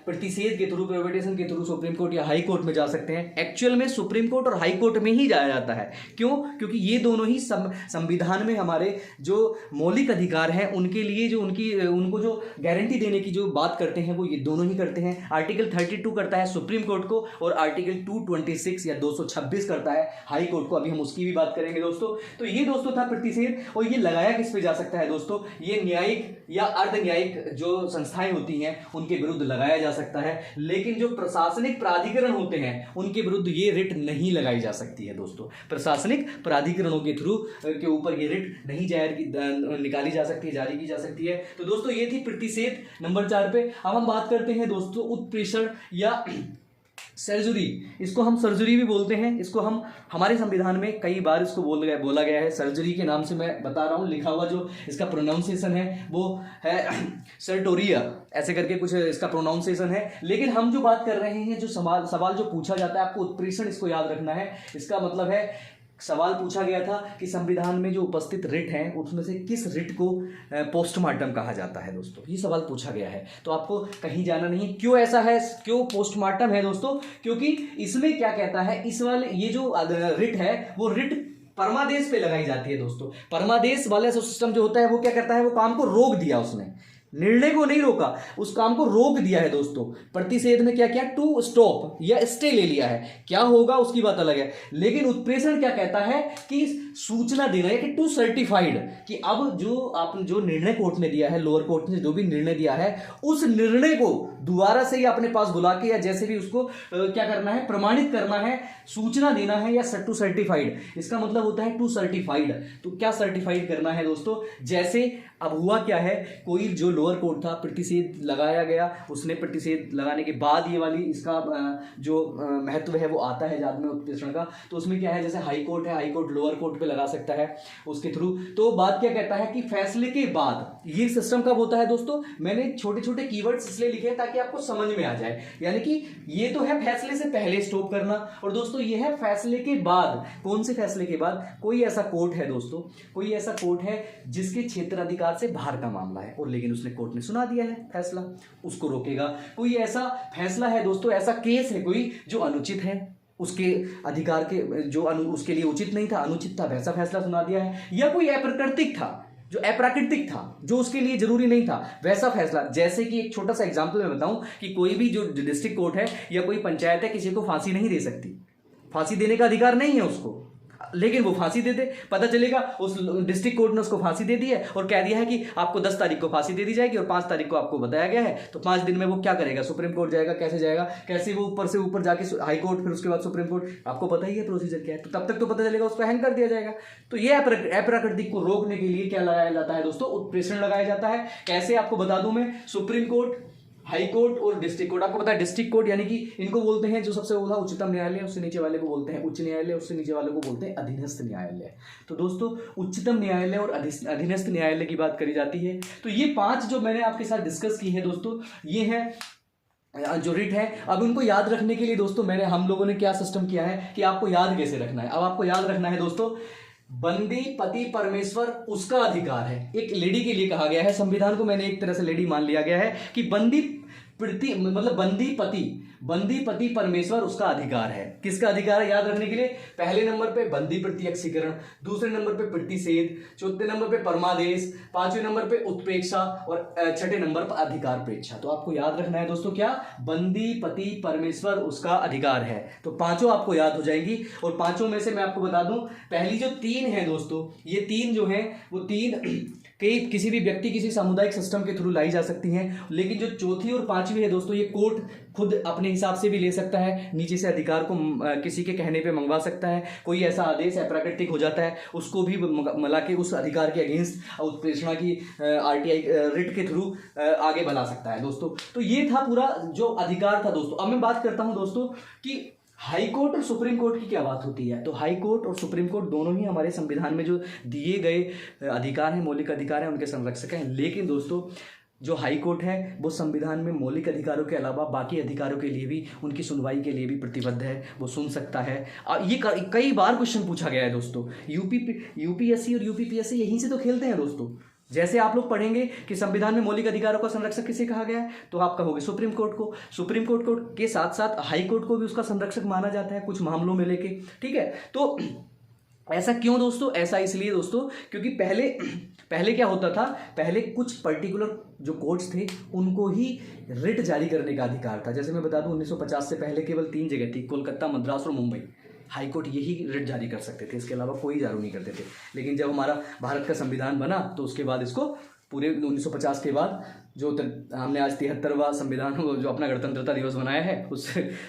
प्रतिषेध के थ्रू, प्रोहिबिटेशन के थ्रू सुप्रीम कोर्ट या हाई कोर्ट में जा सकते हैं। एक्चुअल में सुप्रीम कोर्ट और हाई कोर्ट में ही जाया जाता है। क्यों? क्योंकि ये दोनों ही संविधान में हमारे जो मौलिक अधिकार हैं उनके लिए जो उनको जो गारंटी देने की जो बात करते हैं वो ये दोनों ही करते हैं। आर्टिकल 32 करता है सुप्रीम कोर्ट को और आर्टिकल 226 या 226 करता है हाई कोर्ट को। अभी हम उसकी भी बात करेंगे दोस्तों। तो ये दोस्तों था प्रतिषेध, और ये लगाया किस पे जा सकता है दोस्तों? ये न्यायिक या अर्ध न्यायिक जो संस्थाएं होती हैं उनके विरुद्ध लगाया जा सकता है, लेकिन जो प्रशासनिक प्राधिकरण होते हैं उनके विरुद्ध ये रिट नहीं लगाई जा सकती है दोस्तों। प्रशासनिक प्राधिकरणों के थ्रू के ऊपर ये रिट नहीं निकाली जा सकती है, जारी की जा सकती है। तो दोस्तों ये थी प्रतिषेध नंबर 4 पे। अब हम बात करते हैं दोस्तों उत्प्रेषण या सर्जरी। इसको हम सर्जरी भी बोलते हैं। इसको हम हमारे संविधान में कई बार इसको बोला गया है। सर्जरी के नाम से मैं बता रहा हूँ, लिखा हुआ जो इसका प्रोनाउंसिएशन है वो है सर्टोरिया, ऐसे करके कुछ इसका प्रोनाउंसिएशन है। लेकिन हम जो बात कर रहे हैं, जो सवाल जो पूछा जाता है, आपको उत्प्रेषण इसको याद रखना है। इसका मतलब है, सवाल पूछा गया था कि संविधान में जो उपस्थित रिट हैं उसमें से किस रिट को पोस्टमार्टम कहा जाता है दोस्तों, ये सवाल पूछा गया है। तो आपको कहीं जाना नहीं है। क्यों ऐसा है, क्यों पोस्टमार्टम है दोस्तों? क्योंकि इसमें क्या कहता है, इस वाले ये जो रिट है वो रिट परमादेश पे लगाई जाती है दोस्तों। परमादेश वाला सिस्टम जो होता है वो क्या करता है, वो काम को रोक दिया, उसने निर्णय को नहीं रोका, उस काम को रोक दिया है दोस्तों। प्रतिषेध में क्या किया, टू स्टॉप या स्टे ले लिया है। क्या होगा उसकी बात अलग है। लेकिन उत्प्रेषण क्या कहता है कि सूचना देना है कि टू सर्टिफाइड, कि अब जो निर्णय कोर्ट ने दिया है, लोअर कोर्ट ने जो भी निर्णय दिया है, उस निर्णय को दोबारा से ही अपने पास बुला के या जैसे भी उसको क्या करना है, प्रमाणित करना है, सूचना देना है, या टू सर्टिफाइड। इसका मतलब होता है टू सर्टिफाइड। तो क्या सर्टिफाइड करना है दोस्तों? जैसे अब हुआ क्या है, कोई जो लोअर कोर्ट था, प्रतिषेध लगाया गया, उसने प्रतिषेध लगाने के बाद ये वाली इसका जो महत्व है वो आता है बाद में उत्प्रेषण का। तो उसमें क्या है, जैसे हाई कोर्ट है, हाई कोर्ट लोअर कोर्ट पे लगा सकता है उसके थ्रू। तो बात क्या कहता है कि फैसले के बाद, ये सिस्टम कब होता है दोस्तों? मैंने छोटे छोटे कीवर्ड्स इसलिए लिखे हैं ताकि आपको समझ में आ जाए। यानी कि ये तो है फैसले से पहले स्टॉप करना, और दोस्तों ये है फैसले के बाद। कौन से फैसले के बाद? कोई ऐसा कोर्ट है दोस्तों, कोई ऐसा कोर्ट है जिसके क्षेत्राधिकार से बाहर का मामला है, और लेकिन उसने कोर्ट ने सुना दिया है फैसला, उसको रोकेगा। कोई ऐसा फैसला है दोस्तों, ऐसा केस है कोई जो अनुचित है, उसके अधिकार के जो उसके लिए उचित नहीं था, अनुचित था, वैसा फैसला सुना दिया है। या कोई अप्राकृतिक था, जो अप्राकृतिक था, जो उसके लिए जरूरी नहीं था, वैसा फैसला। जैसे कि एक छोटा सा एग्जांपल मैं बताऊं कि कोई भी जो डिस्ट्रिक्ट कोर्ट है या कोई पंचायत है, किसी को फांसी नहीं दे सकती, फांसी देने का अधिकार नहीं है उसको, लेकिन वो फांसी दे दे। पता चलेगा उस डिस्ट्रिक्ट कोर्ट ने उसको फांसी दे दी है और कह दिया है कि आपको 10 तारीख को फांसी दे दी जाएगी, और 5 तारीख को आपको बताया गया है। तो 5 दिन में वो क्या करेगा, सुप्रीम कोर्ट जाएगा। कैसे जाएगा, कैसे वो ऊपर से ऊपर जाके हाई कोर्ट, फिर उसके बाद सुप्रीम कोर्ट। आपको पता ही है प्रोसीजर क्या है। तो तब तक तो पता चलेगा, उसको हैंग कर दिया जाएगा। तो ये अप्राकृतिक को रोकने के लिए क्या लगाया जाता है दोस्तों? उत्प्रेषण लगाया जाता है। कैसे, आपको बता दूं मैं, सुप्रीम कोर्ट, हाई कोर्ट और डिस्ट्रिक्ट कोर्ट। आपको पता है डिस्ट्रिक्ट कोर्ट यानी कि इनको बोलते हैं, जो सबसे ऊपर उच्चतम न्यायालय, उससे नीचे वाले को बोलते हैं उच्च न्यायालय, उससे नीचे वाले को बोलते हैं अधीनस्थ न्यायालय। तो दोस्तों उच्चतम न्यायालय और अधीनस्थ न्यायालय की बात करी जाती है। तो ये 5 जो मैंने आपके साथ डिस्कस की है दोस्तों, ये है जो रिट है। अब उनको याद रखने के लिए दोस्तों हम लोगों ने क्या सिस्टम किया है कि आपको याद कैसे रखना है। अब आपको याद रखना है दोस्तों, बंदी पति परमेश्वर उसका अधिकार है। एक लेडी के लिए कहा गया है, संविधान को मैंने एक तरह से लेडी मान लिया गया है कि बंदी मतलब बंदी पति परमेश्वर उसका अधिकार है। किसका अधिकार है याद रखने के लिए? पहले नंबर पे बंदी प्रत्यक्षीकरण, दूसरे नंबर पे प्रतिषेध, चौथे नंबर पे परमादेश, 5वें नंबर पे उत्प्रेक्षा, और 6ठे नंबर पर अधिकार प्रेक्षा। तो आपको याद रखना है दोस्तों क्या, बंदी पति परमेश्वर उसका अधिकार है। तो 5 आपको याद हो जाएंगी। और 5 में से मैं आपको बता दूं, पहली जो 3 है दोस्तों, ये 3 जो है वो 3 किसी भी व्यक्ति, किसी सामुदायिक सिस्टम के थ्रू लाई जा सकती हैं। लेकिन जो चौथी और 5वीं है दोस्तों, ये कोर्ट खुद अपने हिसाब से भी ले सकता है, नीचे से अधिकार को किसी के कहने पे मंगवा सकता है। कोई ऐसा आदेश अप्राकृतिक हो जाता है, उसको भी मिला के उस अधिकार के अगेंस्ट उत्प्रेषणा की RTI रिट के थ्रू आगे बढ़ा सकता है दोस्तों। तो ये था पूरा जो अधिकार था दोस्तों। अब मैं बात करता हूं दोस्तों कि हाई कोर्ट और सुप्रीम कोर्ट की क्या बात होती है। तो हाई कोर्ट और सुप्रीम कोर्ट दोनों ही हमारे संविधान में जो दिए गए अधिकार हैं, मौलिक अधिकार हैं, उनके संरक्षक हैं। लेकिन दोस्तों जो हाई कोर्ट है वो संविधान में मौलिक अधिकारों के अलावा बाकी अधिकारों के लिए भी, उनकी सुनवाई के लिए भी प्रतिबद्ध है, वो सुन सकता है। ये कई बार क्वेश्चन पूछा गया है दोस्तों, यूपीएससी और यूपीपीएससी यहीं से तो खेलते हैं दोस्तों। जैसे आप लोग पढ़ेंगे कि संविधान में मौलिक अधिकारों का संरक्षक किसे कहा गया है, तो आप कहोगे सुप्रीम कोर्ट को। सुप्रीम कोर्ट को के साथ साथ हाई कोर्ट को भी उसका संरक्षक माना जाता है कुछ मामलों में लेके, ठीक है। तो ऐसा क्यों दोस्तों? ऐसा इसलिए दोस्तों क्योंकि पहले क्या होता था, पहले कुछ पर्टिकुलर जो कोर्ट्स थे उनको ही रिट जारी करने का अधिकार था। जैसे मैं बता दूं 1950 से पहले केवल 3 जगह थी, कोलकाता, मद्रास और मुंबई। हाई कोर्ट यही रिट जारी कर सकते थे, इसके अलावा कोई जारी नहीं करते थे। लेकिन जब हमारा भारत का संविधान बना तो उसके बाद इसको पूरे 1950 के बाद जो हमने आज 73वां संविधान जो अपना गणतंत्रता दिवस बनाया है, उस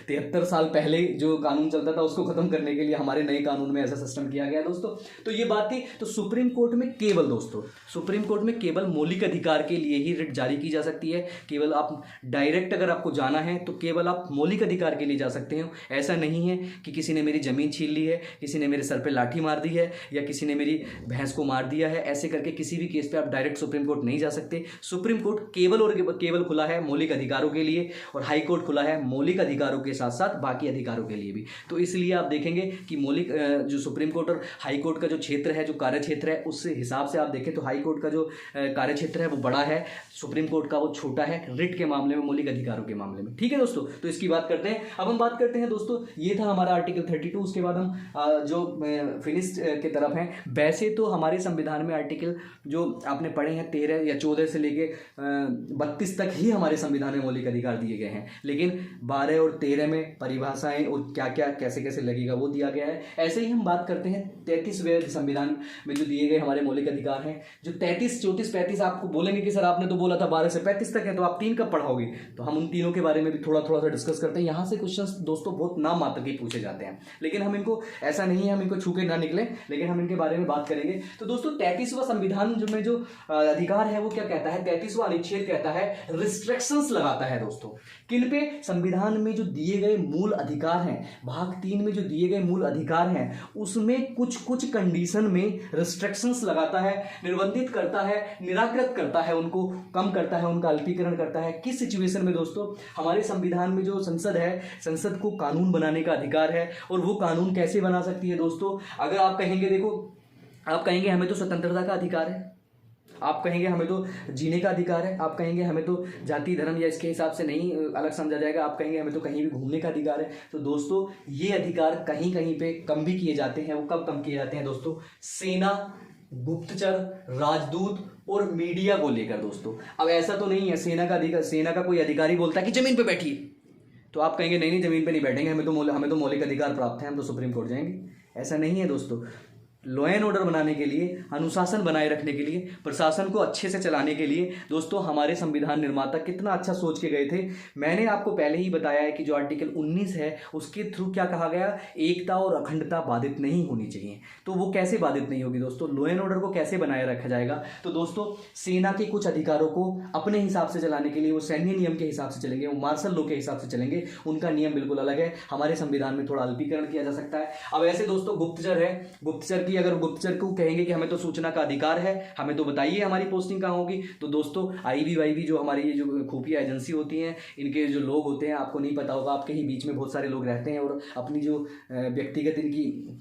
73 साल पहले जो कानून चलता था उसको खत्म करने के लिए हमारे नए कानून में ऐसा सिस्टम किया गया है दोस्तों। तो ये बात थी। तो सुप्रीम कोर्ट में केवल दोस्तों, सुप्रीम कोर्ट में केवल मौलिक अधिकार के लिए ही रिट जारी की जा सकती है। केवल आप डायरेक्ट अगर आपको जाना है तो केवल आप मौलिक अधिकार के लिए जा सकते हो। ऐसा नहीं है कि किसी ने मेरी ज़मीन छीन ली है, किसी ने मेरे सर पर लाठी मार दी है, या किसी ने मेरी भैंस को मार दिया है, ऐसे करके किसी भी केस पे आप डायरेक्ट सुप्रीम कोर्ट नहीं जा सकते। सुप्रीम कोर्ट केवल और केवल खुला है मौलिक अधिकारों के लिए, और हाई कोर्ट खुला है मौलिक अधिकारों के साथ साथ बाकी अधिकारों के लिए भी। तो इसलिए आप देखेंगे कि मौलिक जो सुप्रीम कोर्ट और हाई कोर्ट का जो क्षेत्र है, जो कार्य क्षेत्र है, उस हिसाब से आप देखें तो हाई कोर्ट का जो कार्य क्षेत्र है वो बड़ा है, सुप्रीम कोर्ट का वो छोटा है, रिट के मामले में, मौलिक अधिकारों के मामले में। ठीक है दोस्तों, तो इसकी बात करते हैं। अब हम बात करते हैं दोस्तों, ये था हमारा आर्टिकल 32। उसके बाद हम जो फिनिश के तरफ हैं। वैसे तो हमारे संविधान में आर्टिकल जो आपने पढ़े हैं 13 या 14 से लेके 32 तक ही हमारे संविधान में मौलिक अधिकार दिए गए हैं, लेकिन 12 और 13 में परिभाषाएं और क्या क्या कैसे कैसे लगेगा वो दिया गया है। ऐसे ही हम बात करते हैं 33वें संविधान में जो दिए गए हमारे मौलिक अधिकार हैं, जो 33, 34, 35 आपको बोलेंगे कि सर आपने तो बोला था 12 से 35 तक है, तो आप 3 कब पढ़ाओगे? तो हम उन तीनों के बारे में भी थोड़ा थोड़ा सा डिस्कस करते हैं। यहाँ से क्वेश्चन दोस्तों बहुत नाम मात्र के पूछे जाते हैं, लेकिन हम इनको ऐसा नहीं है हम इनको छू के ना निकले, लेकिन हम इनके बारे में बात करेंगे। तो दोस्तों 33वां संविधान में जो अधिकार है वो क्या कहता है? 33वां अनुच्छेद कहता है, रिस्ट्रिक्शंस लगाता है दोस्तों। किन पे? संविधान में जो दिए गए मूल अधिकार हैं, भाग 3 में जो दिए गए मूल अधिकार हैं, उसमें कुछ कुछ कंडीशन में रिस्ट्रिक्शंस लगाता है, निर्बंधित करता है, निराकृत करता है, उनको कम करता है, उनका अल्पीकरण करता है। किस सिचुएशन में दोस्तों? हमारे संविधान में जो संसद है, संसद को कानून बनाने का अधिकार है, और वो कानून कैसे बना सकती है दोस्तों? अगर आप कहेंगे, देखो आप कहेंगे हमें तो स्वतंत्रता का अधिकार है, आप कहेंगे हमें तो जीने का अधिकार है, आप कहेंगे हमें तो जाति धर्म या इसके हिसाब से नहीं अलग समझा जाएगा, आप कहेंगे हमें तो कहीं भी घूमने का अधिकार है। तो दोस्तों ये अधिकार कहीं कहीं पे कम भी किए जाते हैं। वो कब कम किए जाते हैं दोस्तों? सेना, गुप्तचर, राजदूत और मीडिया को लेकर दोस्तों। अब ऐसा तो नहीं है सेना का अधिकार, सेना का कोई अधिकारी बोलता है कि जमीन पे बैठिए, तो आप कहेंगे नहीं जमीन पे नहीं बैठेंगे, हमें तो मौलिक अधिकार प्राप्त है, हम तो सुप्रीम कोर्ट जाएंगे। ऐसा नहीं है दोस्तों। लॉ एंड ऑर्डर बनाने के लिए, अनुशासन बनाए रखने के लिए, प्रशासन को अच्छे से चलाने के लिए दोस्तों हमारे संविधान निर्माता कितना अच्छा सोच के गए थे। मैंने आपको पहले ही बताया है कि जो आर्टिकल 19 है उसके थ्रू क्या कहा गया? एकता और अखंडता बाधित नहीं होनी चाहिए। तो वो कैसे बाधित नहीं होगी दोस्तों? लॉ एंड ऑर्डर को कैसे बनाए रखा जाएगा? तो दोस्तों सेना के कुछ अधिकारों को अपने हिसाब से चलाने के लिए वो सैन्य नियम के हिसाब से चलेंगे, वो मार्शल लॉ के हिसाब से चलेंगे, उनका नियम बिल्कुल अलग है। हमारे संविधान में थोड़ा अल्पीकरण किया जा सकता है। अब ऐसे दोस्तों गुप्तचर है, गुप्तचर की अगर गुप्तचर को कहेंगे कि हमें तो सूचना का अधिकार है, हमें तो बताइए हमारी पोस्टिंग कहाँ होगी, तो दोस्तों आईबी वाईबी जो हमारी ये जो खुफिया एजेंसी होती हैं, इनके जो लोग होते हैं, आपको नहीं पता होगा, आपके ही बीच में बहुत सारे लोग रहते हैं और अपनी जो व्यक्तिगत इनकी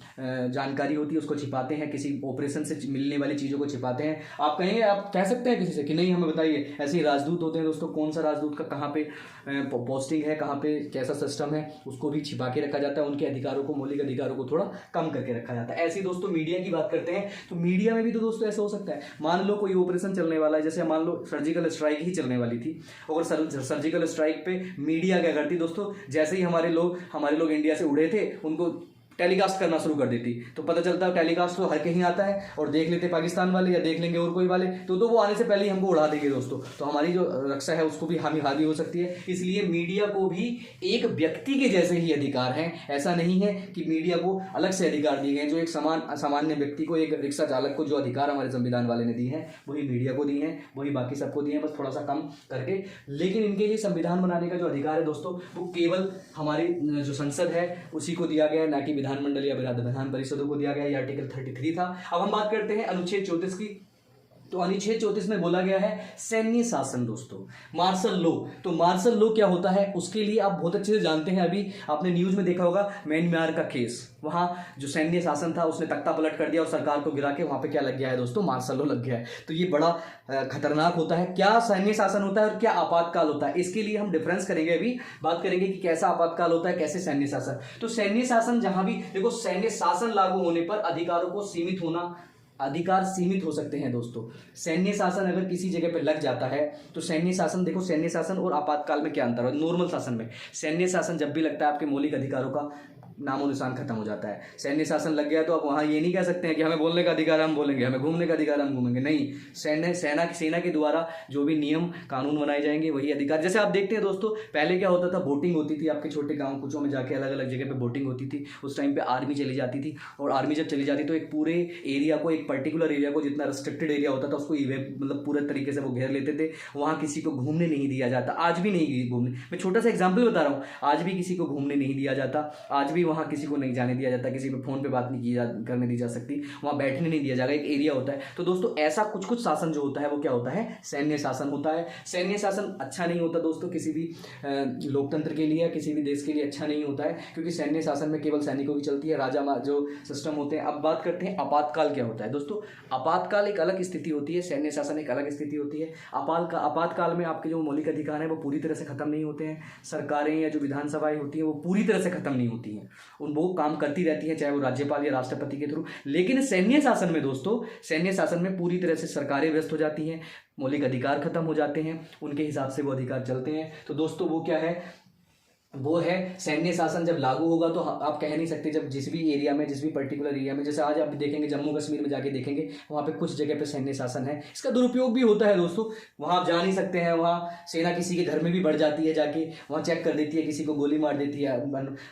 जानकारी होती है उसको छिपाते हैं, किसी ऑपरेशन से मिलने वाली चीज़ों को छिपाते हैं। आप कहेंगे, आप कह सकते हैं किसी से कि नहीं हमें बताइए। ऐसे ही राजदूत होते हैं दोस्तों, कौन सा राजदूत का कहाँ पे पोस्टिंग है, कहाँ पे कैसा सिस्टम है, उसको भी छिपा के रखा जाता है। उनके अधिकारों को, मौलिक अधिकारों को थोड़ा कम करके रखा जाता है। ऐसे ही दोस्तों मीडिया की बात करते हैं, तो मीडिया में भी तो दोस्तों ऐसा हो सकता है, मान लो कोई ऑपरेशन चलने वाला है, जैसे मान लो सर्जिकल स्ट्राइक ही चलने वाली थी, और सर्जिकल स्ट्राइक पे मीडिया क्या करती दोस्तों? जैसे ही हमारे लोग इंडिया से उड़े थे, उनको टेलीकास्ट करना शुरू कर देती, तो पता चलता है टेलीकास्ट तो हर कहीं आता है, और देख लेते पाकिस्तान वाले या देख लेंगे और कोई वाले, तो वो आने से पहले ही हमको उड़ा देंगे दोस्तों। तो हमारी जो रक्षा है उसको भी हानि हो सकती है। इसलिए मीडिया को भी एक व्यक्ति के जैसे ही अधिकार हैं। ऐसा नहीं है कि मीडिया को अलग से अधिकार दिए गए। जो एक सामान्य व्यक्ति को, एक रिक्शा चालक को जो अधिकार हमारे संविधान वाले ने दिए हैं, वही मीडिया को दिए हैं, वही बाकी सबको दिए हैं, बस थोड़ा सा कम करके। लेकिन इनके लिए संविधान बनाने का जो अधिकार है दोस्तों, वो केवल हमारी जो संसद है उसी को दिया गया है, ना कि विधानमंडल या विधान परिषदों को दिया गया है। आर्टिकल 33 था। अब हम बात करते हैं अनुच्छेद 34 की। तो अनुच्छेद 34 में बोला गया है सैन्य शासन दोस्तों, मार्शल लॉ। तो मार्शल लॉ क्या होता है उसके लिए आप बहुत अच्छे से जानते हैं। अभी आपने न्यूज में देखा होगा म्यांमार का केस, वहां जो सैन्य शासन था उसने तख्ता पलट कर दिया और सरकार को गिरा के वहां पे क्या लग गया है दोस्तों, मार्शल लॉ लग गया है। तो ये बड़ा खतरनाक होता है। क्या सैन्य शासन होता है और क्या आपातकाल होता है, इसके लिए हम डिफरेंस करेंगे, अभी बात करेंगे कि कैसा आपातकाल होता है, कैसे सैन्य शासन। तो सैन्य शासन जहां भी देखो, सैन्य शासन लागू होने पर अधिकारों को सीमित होना, अधिकार सीमित हो सकते हैं दोस्तों। सैन्य शासन अगर किसी जगह पे लग जाता है तो सैन्य शासन, देखो सैन्य शासन और आपातकाल में क्या अंतर है। नॉर्मल शासन में सैन्य शासन जब भी लगता है आपके मौलिक अधिकारों का नामो निशान खत्म हो जाता है। सैन्य शासन लग गया तो आप वहाँ ये नहीं कह सकते हैं कि हमें बोलने का अधिकार हम बोलेंगे, हमें घूमने का अधिकार हम घूमेंगे, नहीं। सेना के द्वारा जो भी नियम कानून बनाए जाएंगे वही अधिकार। जैसे आप देखते हैं दोस्तों, पहले क्या होता था, वोटिंग होती थी आपके छोटे गाँव कुछों में जाके, अलग अलग जगह पे वोटिंग होती थी। उस टाइम पे आर्मी चली जाती थी, और आर्मी जब चली जाती तो एक पूरे एरिया को, एक पर्टिकुलर एरिया को, जितना रिस्ट्रिक्टेड एरिया होता था उसको मतलब पूरे तरीके से वो घेर लेते थे। वहाँ किसी को घूमने नहीं दिया जाता, आज भी नहीं घूमने। मैं छोटा सा एग्जाम्पल बता रहा हूँ, आज भी किसी को घूमने नहीं दिया जाता, आज भी वहाँ किसी को नहीं जाने दिया जाता, किसी पे फोन पे बात नहीं करने दी जा सकती, वहां बैठने नहीं दिया जाएगा, एक एरिया होता है। तो दोस्तों ऐसा कुछ कुछ शासन जो होता है वो क्या होता है, सैन्य शासन होता है। सैन्य शासन अच्छा नहीं होता दोस्तों, किसी भी लोकतंत्र के लिए या किसी भी देश के लिए अच्छा नहीं होता है, क्योंकि सैन्य शासन में केवल सैनिकों की चलती है, राजा जो सिस्टम होते हैं। अब बात करते हैं आपातकाल क्या होता है दोस्तों। आपातकाल एक अलग स्थिति होती है, सैन्य शासन एक अलग स्थिति होती है। आपातकाल में आपके जो मौलिक अधिकार है वो पूरी तरह से खत्म नहीं होते हैं। सरकारें या जो विधानसभाएं होती है वो पूरी तरह से खत्म नहीं होती हैं, उन वो काम करती रहती है, चाहे वो राज्यपाल या राष्ट्रपति के थ्रू। लेकिन सैन्य शासन में दोस्तों, सैन्य शासन में पूरी तरह से सरकारें व्यस्त हो जाती हैं, मौलिक अधिकार खत्म हो जाते हैं, उनके हिसाब से वो अधिकार चलते हैं। तो दोस्तों वो क्या है, वो है सैन्य शासन जब लागू होगा तो आप कह नहीं सकते, जब जिस भी एरिया में, जिस भी पर्टिकुलर एरिया में, जैसे आज आप देखेंगे जम्मू कश्मीर में जाके देखेंगे वहाँ पे कुछ जगह पे सैन्य शासन है। इसका दुरुपयोग भी होता है दोस्तों, वहाँ आप जा नहीं सकते हैं, वहाँ सेना किसी के घर में भी बढ़ जाती है, जाके वहाँ चेक कर देती है, किसी को गोली मार देती है,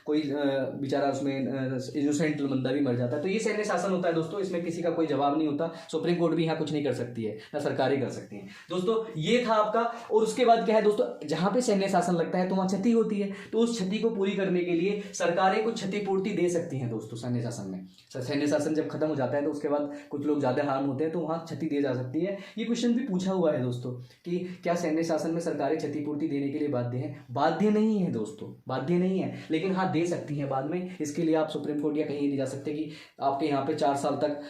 कोई बेचारा उसमें इनोसेंट बंदा भी मर जाता है। तो ये सैन्य शासन होता है दोस्तों, इसमें किसी का कोई जवाब नहीं होता। सुप्रीम कोर्ट भी यहाँ कुछ नहीं कर सकती है, ना सरकारें कर सकती हैं दोस्तों। ये था आपका। और उसके बाद क्या है दोस्तों, जहाँ पे सैन्य शासन लगता है तो वहाँ क्षति होती है, तो उस क्षति को पूरी करने के लिए सरकारें कुछ क्षतिपूर्ति दे सकती हैं दोस्तों। सैन्य शासन में, सैन्य शासन जब खत्म हो जाता है तो उसके बाद कुछ लोग ज्यादा हार्म होते हैं तो वहां क्षति दी जा सकती है। ये क्वेश्चन भी पूछा हुआ है दोस्तों कि क्या सैन्य शासन में सरकारें क्षतिपूर्ति देने के लिए बाध्य हैं। बाध्य नहीं है दोस्तों, बाध्य नहीं है, लेकिन हाँ दे सकती हैं बाद में। इसके लिए आप सुप्रीम कोर्ट या कहीं नहीं जा सकते कि आपके यहाँ पे 4 साल तक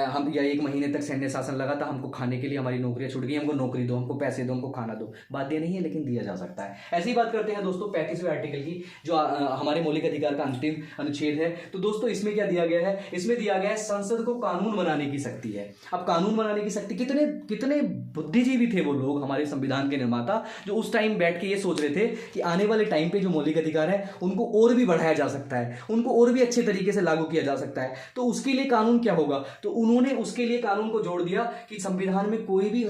हम या 1 महीने तक सैन्य शासन लगा था, हमको खाने के लिए हमारी नौकरियां छूट गई, हमको नौकरी दो, हमको पैसे दो, हमको खाना दो। बाध्य नहीं है, लेकिन दिया जा सकता है। ऐसी बात करते हैं दोस्तों 35वें आर्टिकल की, जो हमारे मौलिक अधिकार का अंतिम अनुच्छेद है। तो दोस्तों इसमें क्या दिया गया है, इसमें दिया गया है संसद को कानून बनाने की शक्ति है। अब कानून बनाने की शक्ति, कितने कितने बुद्धिजीवी थे वो लोग, हमारे संविधान के निर्माता, जो उस टाइम बैठ के ये सोच रहे थे कि आने वाले टाइम पे जो मौलिक अधिकार है उनको और भी बढ़ाया जा सकता है, उनको और भी अच्छे तरीके से लागू किया जा सकता है। तो उसके लिए कानून क्या होगा, तो उन्होंने उसके लिए कानून को जोड़ दिया कि संविधान में कोई भी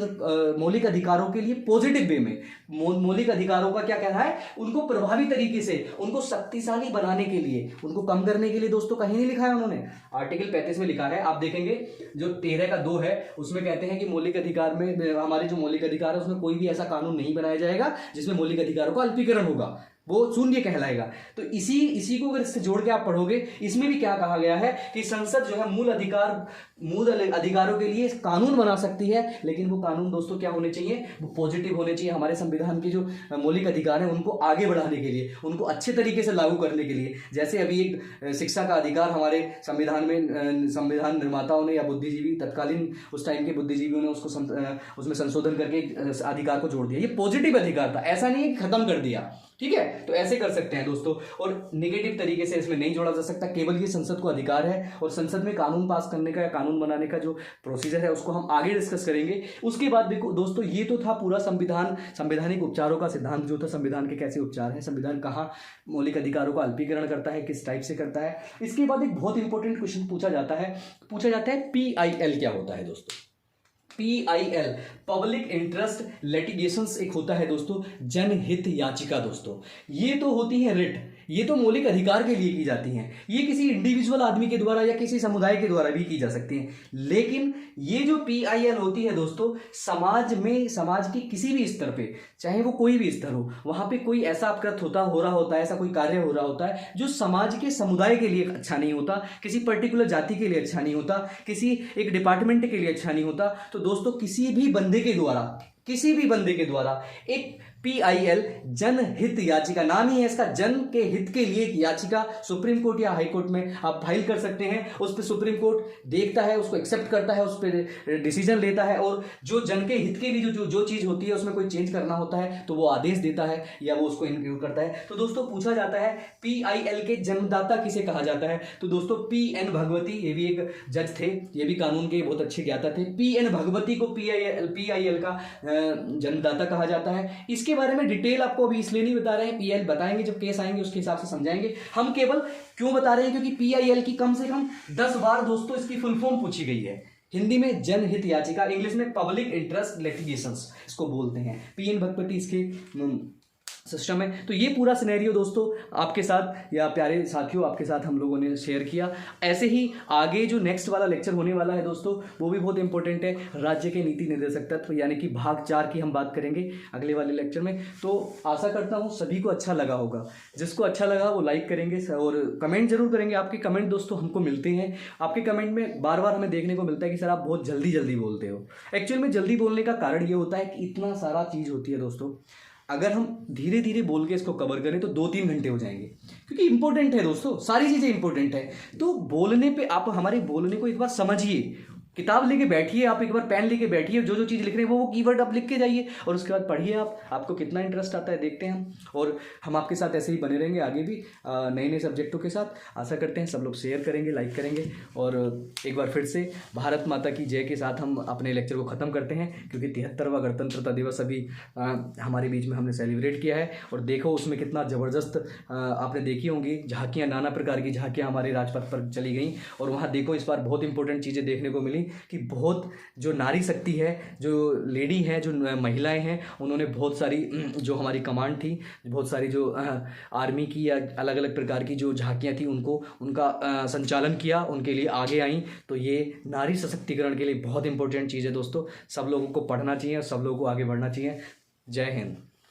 मौलिक अधिकारों के लिए पॉजिटिव वे में, मौलिक अधिकारों का क्या कहना है, उनको प्रभावी तरीके से, उनको शक्तिशाली बनाने के लिए, उनको कम करने के लिए दोस्तों कहीं नहीं लिखा है उन्होंने। आर्टिकल 35 में लिखा है, आप देखेंगे जो 13 का 2 है उसमें कहते हैं कि मौलिक अधिकार में, हमारे जो मौलिक अधिकार है उसमें कोई भी ऐसा कानून नहीं बनाया जाएगा जिसमें मौलिक अधिकारों का अल्पीकरण होगा, वो शून्य कहलाएगा। तो इसी को अगर इससे जोड़ के आप पढ़ोगे, इसमें भी क्या कहा गया है कि संसद जो है मूल अधिकारों के लिए कानून बना सकती है, लेकिन वो कानून दोस्तों क्या होने चाहिए, वो पॉजिटिव होने चाहिए। हमारे संविधान के जो मौलिक अधिकार है उनको आगे बढ़ाने के लिए, उनको अच्छे तरीके से लागू करने के लिए। जैसे अभी एक शिक्षा का अधिकार हमारे संविधान में संविधान निर्माताओं ने या बुद्धिजीवी, तत्कालीन उस टाइम के बुद्धिजीवियों ने उसको उसमें संशोधन करके अधिकार को जोड़ दिया। ये पॉजिटिव अधिकार था, ऐसा नहीं खत्म कर दिया, ठीक है। तो ऐसे कर सकते हैं दोस्तों, और नेगेटिव तरीके से इसमें नहीं जोड़ा जा सकता। केवल ये संसद को अधिकार है, और संसद में कानून पास करने का या कानून बनाने का जो प्रोसीजर है उसको हम आगे डिस्कस करेंगे। उसके बाद देखो दोस्तों, ये तो था पूरा संवैधानिक उपचारों का सिद्धांत जो था, संविधान के कैसे उपचार है, संविधान कहाँ मौलिक अधिकारों का अल्पीकरण करता है, किस टाइप से करता है। इसके बाद एक बहुत इंपॉर्टेंट क्वेश्चन पूछा जाता है PIL क्या होता है दोस्तों। PIL पब्लिक इंटरेस्ट लिटिगेशंस एक होता है दोस्तों, जनहित याचिका दोस्तों। ये तो होती है रिट, ये तो मौलिक अधिकार के लिए की जाती हैं, ये किसी इंडिविजुअल आदमी के द्वारा या किसी समुदाय के द्वारा भी की जा सकती हैं। लेकिन ये जो PIL होती है दोस्तों, समाज में, समाज के किसी भी स्तर पे, चाहे वो कोई भी स्तर हो, वहां पे कोई ऐसा अपकृत हो रहा होता है, ऐसा कोई कार्य हो रहा होता है जो समाज के समुदाय के लिए अच्छा नहीं होता, किसी पर्टिकुलर जाति के लिए अच्छा नहीं होता, किसी एक डिपार्टमेंट के लिए अच्छा नहीं होता। तो दोस्तों किसी भी बंदे के द्वारा एक PIL जनहित याचिका, नाम ही है इसका, जन के हित के लिए एक याचिका सुप्रीम कोर्ट या हाई कोर्ट में आप फाइल कर सकते हैं। उस पर सुप्रीम कोर्ट देखता है, उसको एक्सेप्ट करता है, उस पर डिसीजन लेता है, और जो जन के हित के लिए जो चीज़ होती है उसमें कोई चेंज करना होता है तो वो आदेश देता है या वो उसको इंक्लूड करता है। तो दोस्तों पूछा जाता है PIL के जन्मदाता किसे कहा जाता है, तो दोस्तों PN भगवती, ये भी एक जज थे, ये भी कानून के बहुत अच्छे ज्ञाता थे। PN भगवती को PIL का जन्मदाता कहा जाता है। इसके बारे में डिटेल आपको अभी इसलिए नहीं बता रहे हैं, PIL बताएंगे जब केस आएंगे उसके हिसाब से समझाएंगे। हम केवल क्यों बता रहे हैं, क्योंकि PIL की कम से कम 10 बार दोस्तों इसकी फुल फॉर्म पूछी गई है। हिंदी में जनहित याचिका, इंग्लिश में पब्लिक इंटरेस्ट लिटिगेशंस इसको बोलते हैं। PN भगवती इसके सिस्टम है। तो ये पूरा सिनेरियो दोस्तों आपके साथ या प्यारे साथियों आपके साथ हम लोगों ने शेयर किया। ऐसे ही आगे जो नेक्स्ट वाला लेक्चर होने वाला है दोस्तों वो भी बहुत इंपॉर्टेंट है, राज्य के नीति निर्देशक तत्व, यानी कि भाग 4 की हम बात करेंगे अगले वाले लेक्चर में। तो आशा करता हूँ सभी को अच्छा लगा होगा, जिसको अच्छा लगा वो लाइक करेंगे और कमेंट जरूर करेंगे। आपके कमेंट दोस्तों हमको मिलते हैं, आपके कमेंट में बार बार हमें देखने को मिलता है कि सर आप बहुत जल्दी बोलते हो। एक्चुअल में जल्दी बोलने का कारण ये होता है कि इतना सारा चीज़ होती है दोस्तों, अगर हम धीरे धीरे बोल के इसको कवर करें तो 2-3 घंटे हो जाएंगे, क्योंकि इंपॉर्टेंट है दोस्तों, सारी चीज़ें इंपॉर्टेंट है। तो बोलने पे आप हमारे बोलने को एक बार समझिए, किताब लेके बैठिए, आप एक बार पेन लेके बैठिए, जो चीज़ लिख रहे हैं वो कीवर्ड आप लिख के जाइए और उसके बाद पढ़िए। आपको कितना इंटरेस्ट आता है देखते हैं हम, और हम आपके साथ ऐसे ही बने रहेंगे आगे भी नए सब्जेक्टों के साथ। आशा करते हैं सब लोग शेयर करेंगे, लाइक करेंगे, और एक बार फिर से भारत माता की जय के साथ हम अपने लेक्चर को ख़त्म करते हैं, क्योंकि 73वां गणतंत्रता दिवस अभी हमारे बीच में हमने सेलिब्रेट किया है। और देखो उसमें कितना ज़बरदस्त आपने देखी होंगी झांकियाँ, नाना प्रकार की झांकियाँ हमारे राजपथ पर चली गई। और वहाँ देखो इस बार बहुत इंपॉर्टेंट चीज़ें देखने को मिली कि बहुत जो नारी शक्ति है, जो लेडी है, जो महिलाएं हैं, उन्होंने बहुत सारी जो हमारी कमांड थी, बहुत सारी जो आर्मी की या अलग अलग प्रकार की जो झांकियाँ थी उनका संचालन किया, उनके लिए आगे आई। तो ये नारी सशक्तिकरण के लिए बहुत इंपॉर्टेंट चीज़ है दोस्तों, सब लोगों को पढ़ना चाहिए, सब लोगों को आगे बढ़ना चाहिए। जय हिंद।